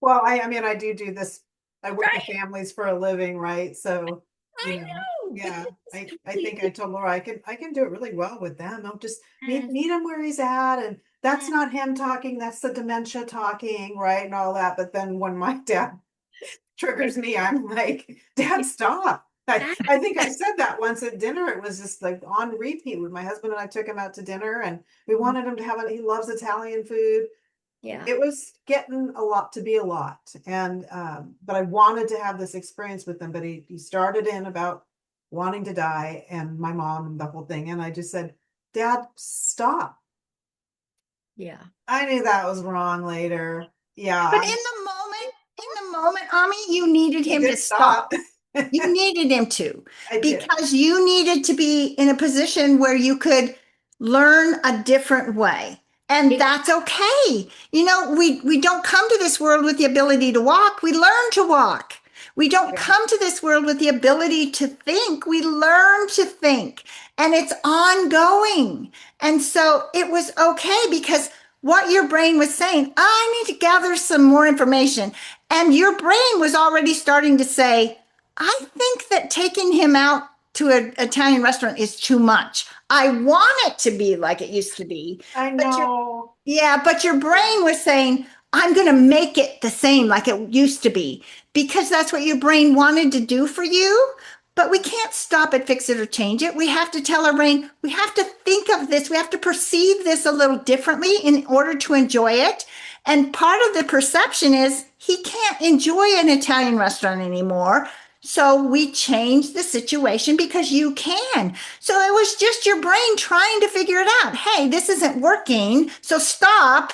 [SPEAKER 3] Well, I mean, I do this. I work with
[SPEAKER 2] Right?
[SPEAKER 3] families for a living, right? So,
[SPEAKER 2] I know.
[SPEAKER 3] yeah, I think I told Laura I can do it really well with them. I'll just
[SPEAKER 2] Yes,
[SPEAKER 3] meet him where he's at, and that's
[SPEAKER 2] yes,
[SPEAKER 3] not him talking, that's the dementia talking, right? And all that. But then when my dad triggers me, I'm like, Dad, stop. I think I said that once at dinner. It was just like on repeat with my husband and I took him out to dinner and we wanted him to have it. He loves Italian food.
[SPEAKER 2] yeah.
[SPEAKER 3] It was getting a lot to be a lot. And but I wanted to have this experience with him, but he started in about wanting to die and my mom and the whole thing. And I just said, Dad, stop.
[SPEAKER 2] Yeah.
[SPEAKER 3] I knew that was wrong later. Yeah,
[SPEAKER 1] But
[SPEAKER 3] I
[SPEAKER 1] in the moment, Ami, you needed
[SPEAKER 3] he
[SPEAKER 1] him to
[SPEAKER 3] did stop.
[SPEAKER 1] stop. You needed him to,
[SPEAKER 3] I did.
[SPEAKER 1] because you needed to be in a position where you could learn a different way. And
[SPEAKER 2] It,
[SPEAKER 1] that's okay. We don't come to this world with the ability to walk. We learn to walk. We don't
[SPEAKER 2] yeah.
[SPEAKER 1] come to this world with the ability to think. We learn to think. And it's ongoing. And so it was okay because what your brain was saying, I need to gather some more information. And your brain was already starting to say, I think that taking him out to an Italian restaurant is too much. I want it to be like it used to be.
[SPEAKER 3] I
[SPEAKER 1] But
[SPEAKER 3] know.
[SPEAKER 1] but your brain was saying, I'm going to make it the same like it used to be because that's what your brain wanted to do for you. But we can't stop it, fix it, or change it. We have to tell our brain, we have to think of this, we have to perceive this a little differently in order to enjoy it. And part of the perception is he can't enjoy an Italian restaurant anymore. So we changed the situation because you can. So it was just your brain trying to figure it out. Hey, this isn't working. So stop.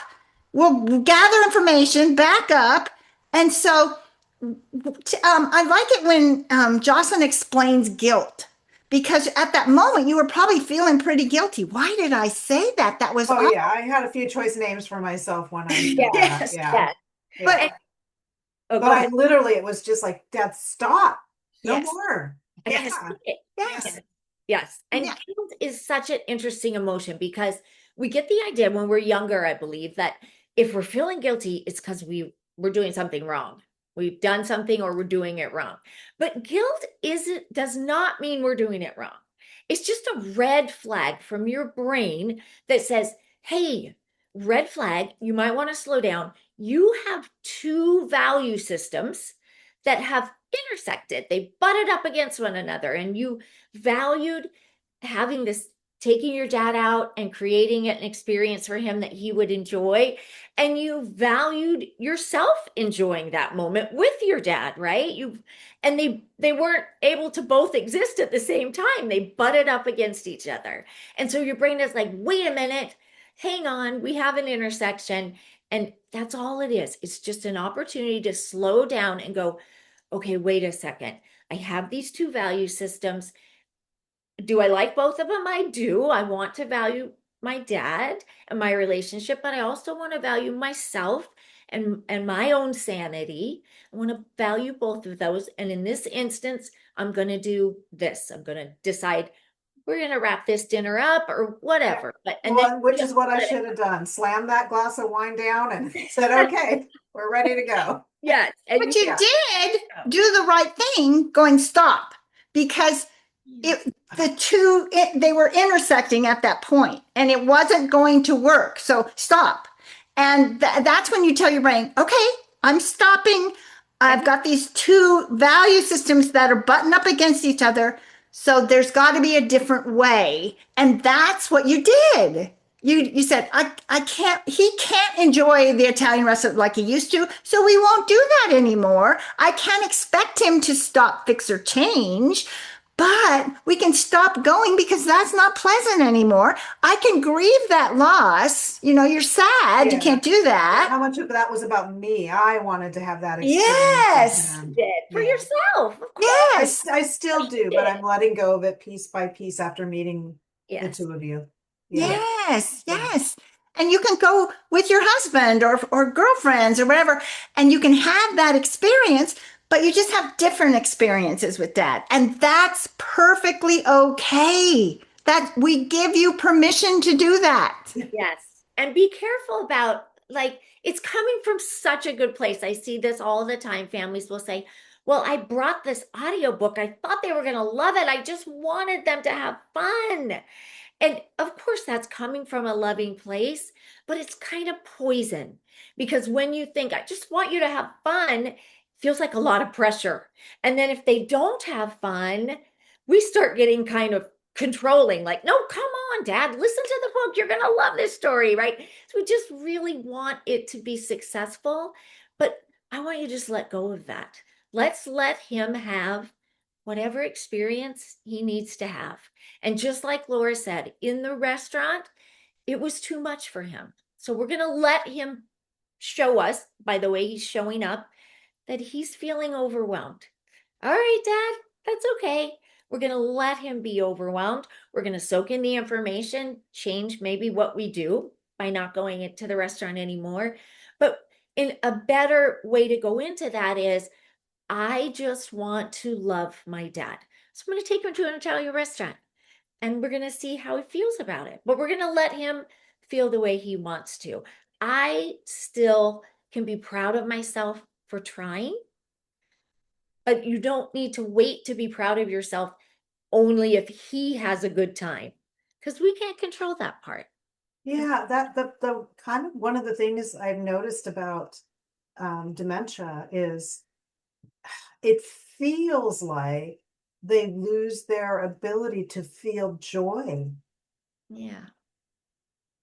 [SPEAKER 1] We'll gather information, back up. And so I like it when Jocelyn explains guilt because at that moment you were probably feeling pretty guilty. Why did I say that? That was
[SPEAKER 3] Oh
[SPEAKER 1] awful.
[SPEAKER 3] yeah, I had a few choice names for myself when I said
[SPEAKER 2] Yes.
[SPEAKER 3] that.
[SPEAKER 1] Yes.
[SPEAKER 3] Yeah.
[SPEAKER 2] Yes.
[SPEAKER 1] But
[SPEAKER 2] And,
[SPEAKER 3] Yeah.
[SPEAKER 2] oh,
[SPEAKER 3] But
[SPEAKER 2] go
[SPEAKER 3] I
[SPEAKER 2] ahead.
[SPEAKER 3] literally, it was just like, Dad, stop. No
[SPEAKER 1] yes,
[SPEAKER 3] more.
[SPEAKER 2] I
[SPEAKER 3] Yeah.
[SPEAKER 2] gotta see it.
[SPEAKER 1] yes,
[SPEAKER 2] Yes. Yes. And
[SPEAKER 1] yeah.
[SPEAKER 2] guilt is such an interesting emotion because we get the idea when we're younger, I believe, that if we're feeling guilty, it's because we're doing something wrong. We've done something or we're doing it wrong. But guilt isn't does not mean we're doing it wrong. It's just a red flag from your brain that says, hey, red flag, you might want to slow down. You have two value systems that have intersected. They butted up against one another, and you valued having this taking your dad out and creating an experience for him that he would enjoy. And you valued yourself enjoying that moment with your dad, right? And they weren't able to both exist at the same time. They butted up against each other. And so your brain is like, wait a minute, hang on, we have an intersection. And that's all it is. It's just an opportunity to slow down and go, okay, wait a second. I have these two value systems. Do I like both of them? I do. I want to value my dad and my relationship, but I also want to value myself and my own sanity. I want to value both of those. And in this instance, I'm going to do this. I'm going to decide we're going to wrap this dinner up or whatever. But and then
[SPEAKER 3] Which is what I should have done. Slam that glass of wine down and said, okay, we're ready to go.
[SPEAKER 2] yes,
[SPEAKER 1] But you did do the right thing going stop because they were intersecting at that point and it wasn't going to work. So stop. And that's when you tell your brain, okay, I'm stopping. I've got these two value systems that are buttoned up against each other. So there's got to be a different way. And that's what you did. You said, he can't enjoy the Italian restaurant like he used to, so we won't do that anymore. I can't expect him to stop, fix, or change, but we can stop going because that's not pleasant anymore. I can grieve that loss. You're sad. You can't do that.
[SPEAKER 3] How much of that was about me? I wanted to have that experience.
[SPEAKER 1] Yes.
[SPEAKER 2] For yourself. Of course.
[SPEAKER 1] Yes.
[SPEAKER 3] I still do, but I'm letting go of it piece by piece after meeting the two of you.
[SPEAKER 1] Yes. And you can go with your husband or girlfriends or whatever, and you can have that experience, but you just have different experiences with that. And that's perfectly okay. That we give you permission to do that.
[SPEAKER 2] Yes. And be careful about, it's coming from such a good place. I see this all the time. Families will say, well, I brought this audiobook. I thought they were going to love it. I just wanted them to have fun. And of course, that's coming from a loving place, but it's kind of poison because when you think, I just want you to have fun, it feels like a lot of pressure. And then if they don't have fun, we start getting kind of controlling, like, no, come on, Dad, listen to the book. You're going to love this story, right? So we just really want it to be successful, but I want you to just let go of that. Let's let him have whatever experience he needs to have. And just like Laura said, in the restaurant, it was too much for him. So we're going to let him show us, by the way he's showing up, that he's feeling overwhelmed. All right, Dad, that's okay. We're going to let him be overwhelmed. We're going to soak in the information, change maybe what we do by not going into the restaurant anymore. But in a better way to go into that is, I just want to love my dad. So I'm going to take him to an Italian restaurant and we're going to see how he feels about it. But we're going to let him feel the way he wants to. I still can be proud of myself for trying, but you don't need to wait to be proud of yourself only if he has a good time, because we can't control that part.
[SPEAKER 3] Yeah, that the kind of one of the things I've noticed about dementia is it feels like they lose their ability to feel joy.
[SPEAKER 2] Yeah.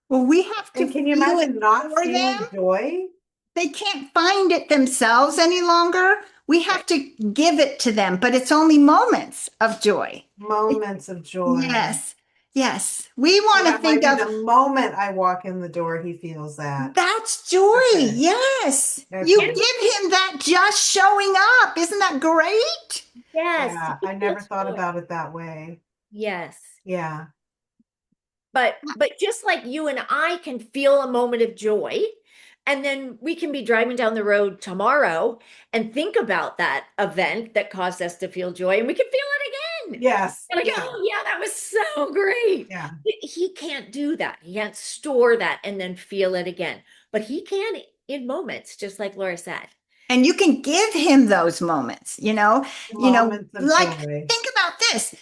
[SPEAKER 1] Well, we have to.
[SPEAKER 3] And can you imagine not feeling joy?
[SPEAKER 1] They can't find it themselves any longer. We have to give it to them, but it's only moments of joy.
[SPEAKER 3] Moments of joy.
[SPEAKER 1] Yes. We want to think of
[SPEAKER 3] the moment I walk in the door, he feels that.
[SPEAKER 1] That's joy. Okay. Yes. Okay. You give him that just showing up. Isn't that great?
[SPEAKER 2] Yes.
[SPEAKER 3] Yeah, I never thought about it that way.
[SPEAKER 2] Yes.
[SPEAKER 3] Yeah.
[SPEAKER 2] But just like you and I can feel a moment of joy, and then we can be driving down the road tomorrow and think about that event that caused us to feel joy, and we can feel it again.
[SPEAKER 3] Yes.
[SPEAKER 2] Like, oh yeah, that was so great.
[SPEAKER 3] Yeah.
[SPEAKER 2] He can't do that. He can't store that and then feel it again. But he can in moments, just like Laura said.
[SPEAKER 1] And you can give him those moments,
[SPEAKER 3] moments
[SPEAKER 1] like joy. Think about this.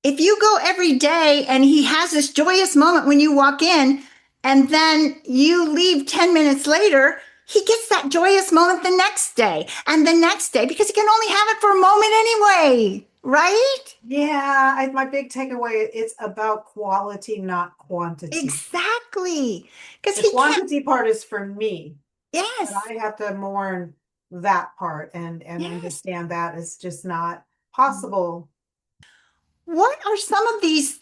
[SPEAKER 1] If you go every day and he has this joyous moment when you walk in, and then you leave 10 minutes later, he gets that joyous moment the next day and the next day because he can only have it for a moment anyway. right?
[SPEAKER 3] Yeah, my big takeaway, it's about quality, not quantity.
[SPEAKER 1] Exactly. Because
[SPEAKER 3] The
[SPEAKER 1] he can't,
[SPEAKER 3] quantity part is for me, but
[SPEAKER 1] yes,
[SPEAKER 3] I have to mourn that part and
[SPEAKER 1] yes.
[SPEAKER 3] understand that is just not possible.
[SPEAKER 1] What are some of these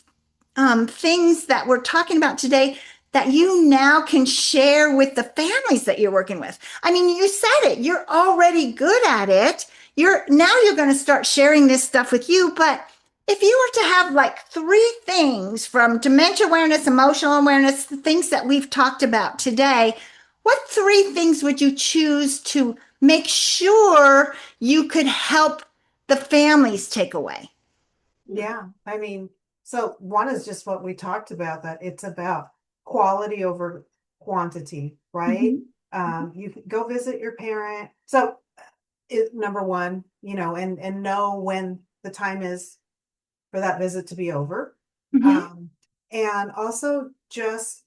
[SPEAKER 1] things that we're talking about today that you now can share with the families that you're working with? I mean, you said it, you're already good at it. You're going to start sharing this stuff with you. But if you were to have like three things from dementia awareness, emotional awareness, the things that we've talked about today, what three things would you choose to make sure you could help the families take away?
[SPEAKER 3] Yeah, I mean, so one is just what we talked about, that it's about quality over quantity, right?
[SPEAKER 1] Mhm.
[SPEAKER 3] You can go visit your parent. So number one, and know when the time is for that visit to be over.
[SPEAKER 1] Mhm.
[SPEAKER 3] Um, and also just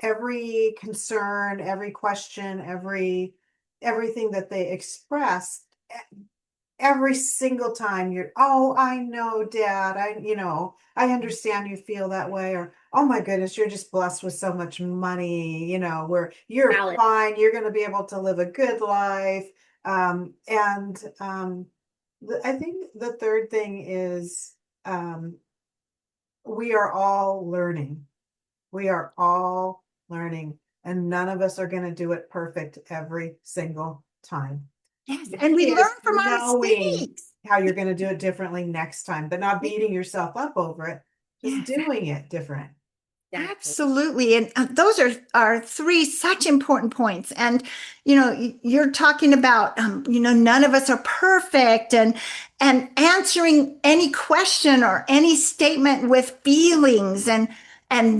[SPEAKER 3] every concern, every question, everything that they express, every single time you're, oh, I know, Dad, I understand you feel that way, or oh my goodness, you're just blessed with so much money, where you're
[SPEAKER 2] Valid.
[SPEAKER 3] fine, you're going to be able to live a good life. And I think the third thing is, um, we are all learning. We are all learning, and none of us are going to do it perfect every single time.
[SPEAKER 1] Yes,
[SPEAKER 3] The
[SPEAKER 1] and we
[SPEAKER 3] key
[SPEAKER 1] learn
[SPEAKER 3] is
[SPEAKER 1] from our
[SPEAKER 3] knowing
[SPEAKER 1] mistakes.
[SPEAKER 3] how you're going to do it differently next time, but not beating yourself up over it, just
[SPEAKER 1] Yes,
[SPEAKER 3] doing it different.
[SPEAKER 2] Exactly.
[SPEAKER 1] absolutely. And those are three such important points. And, you're talking about, none of us are perfect and answering any question or any statement with feelings and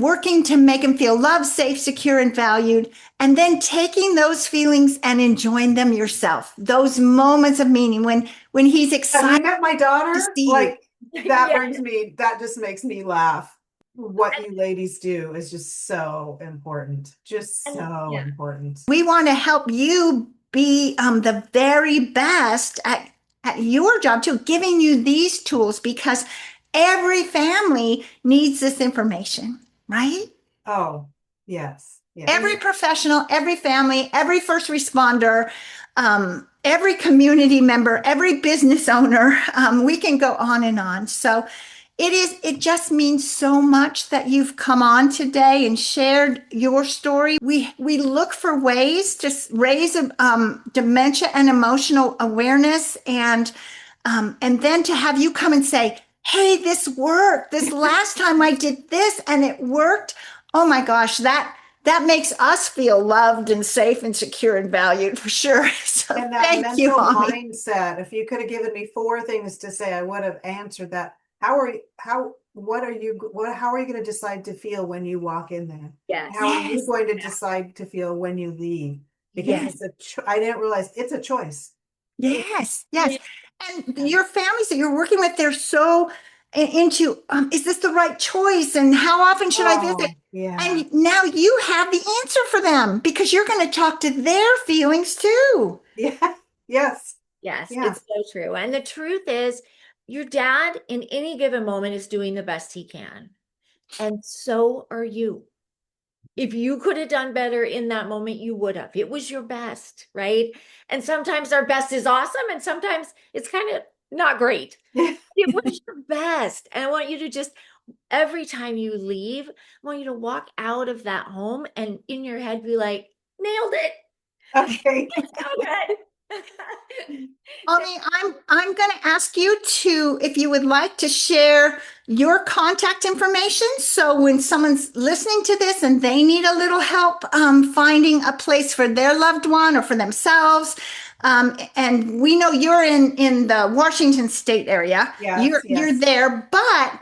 [SPEAKER 1] working to make them feel loved, safe, secure, and valued. And then taking those feelings and enjoying them yourself. Those moments of meaning when he's
[SPEAKER 3] Have you
[SPEAKER 1] excited
[SPEAKER 3] met my
[SPEAKER 1] to
[SPEAKER 3] daughter?
[SPEAKER 1] see you.
[SPEAKER 3] Like,
[SPEAKER 2] Yeah.
[SPEAKER 3] that just makes me laugh. What you ladies do is just so important. Just
[SPEAKER 2] And
[SPEAKER 3] so
[SPEAKER 2] yeah.
[SPEAKER 3] important.
[SPEAKER 1] We want to help you be the very best at your job too, giving you these tools because every family needs this information, right?
[SPEAKER 3] Oh, yes. Yeah.
[SPEAKER 1] Every professional, every family, every first responder, every community member, every business owner, we can go on and on. So it just means so much that you've come on today and shared your story. We look for ways to raise dementia and emotional awareness, and then to have you come and say, hey, this worked. This last time I did this and it worked. Oh my gosh, that makes us feel loved and safe and secure and valued for sure. So
[SPEAKER 3] And that
[SPEAKER 1] thank you,
[SPEAKER 3] mental
[SPEAKER 1] Ami.
[SPEAKER 3] mindset, if you could have given me four things to say, I would have answered that. How are you going to decide to feel when you walk in there?
[SPEAKER 2] Yes.
[SPEAKER 3] How are you
[SPEAKER 1] Yes,
[SPEAKER 3] going to decide to feel when you leave? Because
[SPEAKER 1] yes,
[SPEAKER 3] I didn't realize it's a choice.
[SPEAKER 1] yes, yes.
[SPEAKER 2] Yeah.
[SPEAKER 1] And your families that you're working with, they're so into, is this the right choice? And how often should I visit?
[SPEAKER 3] Oh, yeah.
[SPEAKER 1] And now you have the answer for them because you're going to talk to their feelings too.
[SPEAKER 3] Yeah. Yes.
[SPEAKER 2] Yes,
[SPEAKER 3] Yeah.
[SPEAKER 2] it's so true. And the truth is, your dad in any given moment is doing the best he can. And so are you. If you could have done better in that moment, you would have. It was your best, right? And sometimes our best is awesome, and sometimes it's kind of not great. It was your best. And I want you to just, every time you leave, I want you to walk out of that home and in your head be like, nailed it.
[SPEAKER 3] Okay.
[SPEAKER 2] It's so good.
[SPEAKER 1] Ami, I'm going to ask you to, if you would like to share your contact information. So when someone's listening to this and they need a little help finding a place for their loved one or for themselves, and we know you're in the Washington State area,
[SPEAKER 3] Yes.
[SPEAKER 1] you're
[SPEAKER 3] Yes.
[SPEAKER 1] there, but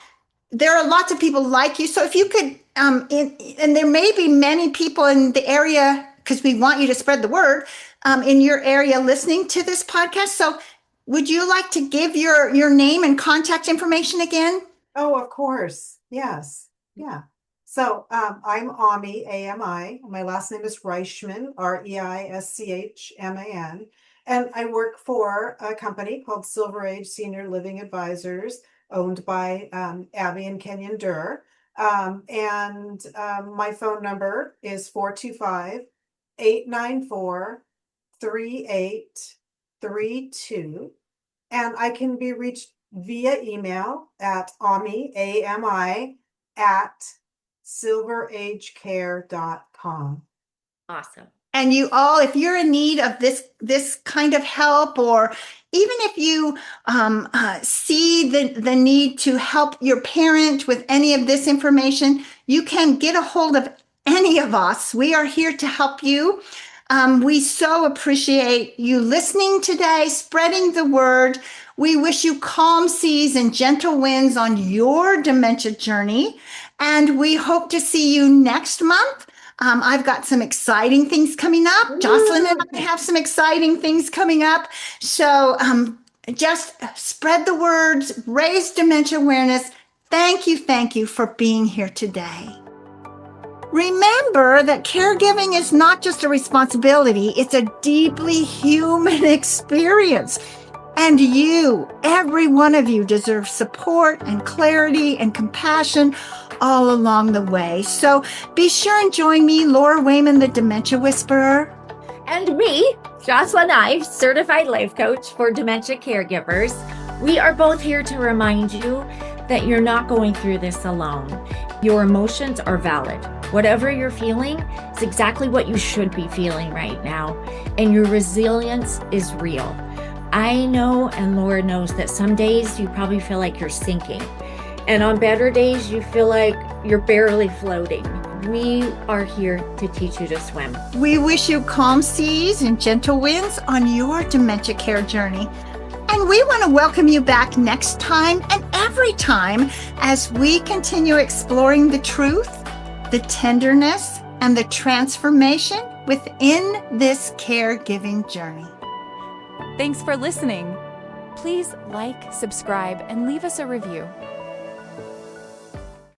[SPEAKER 1] there are lots of people like you. So if you could, and there may be many people in the area because we want you to spread the word in your area listening to this podcast. So would you like to give your name and contact information again?
[SPEAKER 3] Oh, of course. Yes. Yeah. So I'm Ami, AMI. My last name is Reichman, Reischman. And I work for a company called Silver Age Senior Living Advisors, owned by Abby and Kenyon Durr. My phone number is 425-894-3832. And I can be reached via email at AMI, at silveragecare.com.
[SPEAKER 2] Awesome.
[SPEAKER 1] And you all, if you're in need of this kind of help, or even if you see the need to help your parent with any of this information, you can get a hold of any of us. We are here to help you. We so appreciate you listening today, spreading the word. We wish you calm seas and gentle winds on your dementia journey. And we hope to see you next month. I've got some exciting things coming up. Jocelyn and I have some exciting things coming up. So just spread the words, raise dementia awareness. Thank you for being here today. Remember that caregiving is not just a responsibility, it's a deeply human experience. And you, every one of you, deserve support and clarity and compassion all along the way. So be sure and join me, Laura Wayman, the Dementia Whisperer.
[SPEAKER 2] And me, Jocelyn Ives, certified life coach for dementia caregivers. We are both here to remind you that you're not going through this alone. Your emotions are valid. Whatever you're feeling is exactly what you should be feeling right now. And your resilience is real. I know, and Laura knows, that some days you probably feel like you're sinking. And on better days, you feel like you're barely floating. We are here to teach you to swim.
[SPEAKER 1] We wish you calm seas and gentle winds on your dementia care journey. And we want to welcome you back next time and every time as we continue exploring the truth, the tenderness, and the transformation within this caregiving journey.
[SPEAKER 4] Thanks for listening. Please like, subscribe, and leave us a review.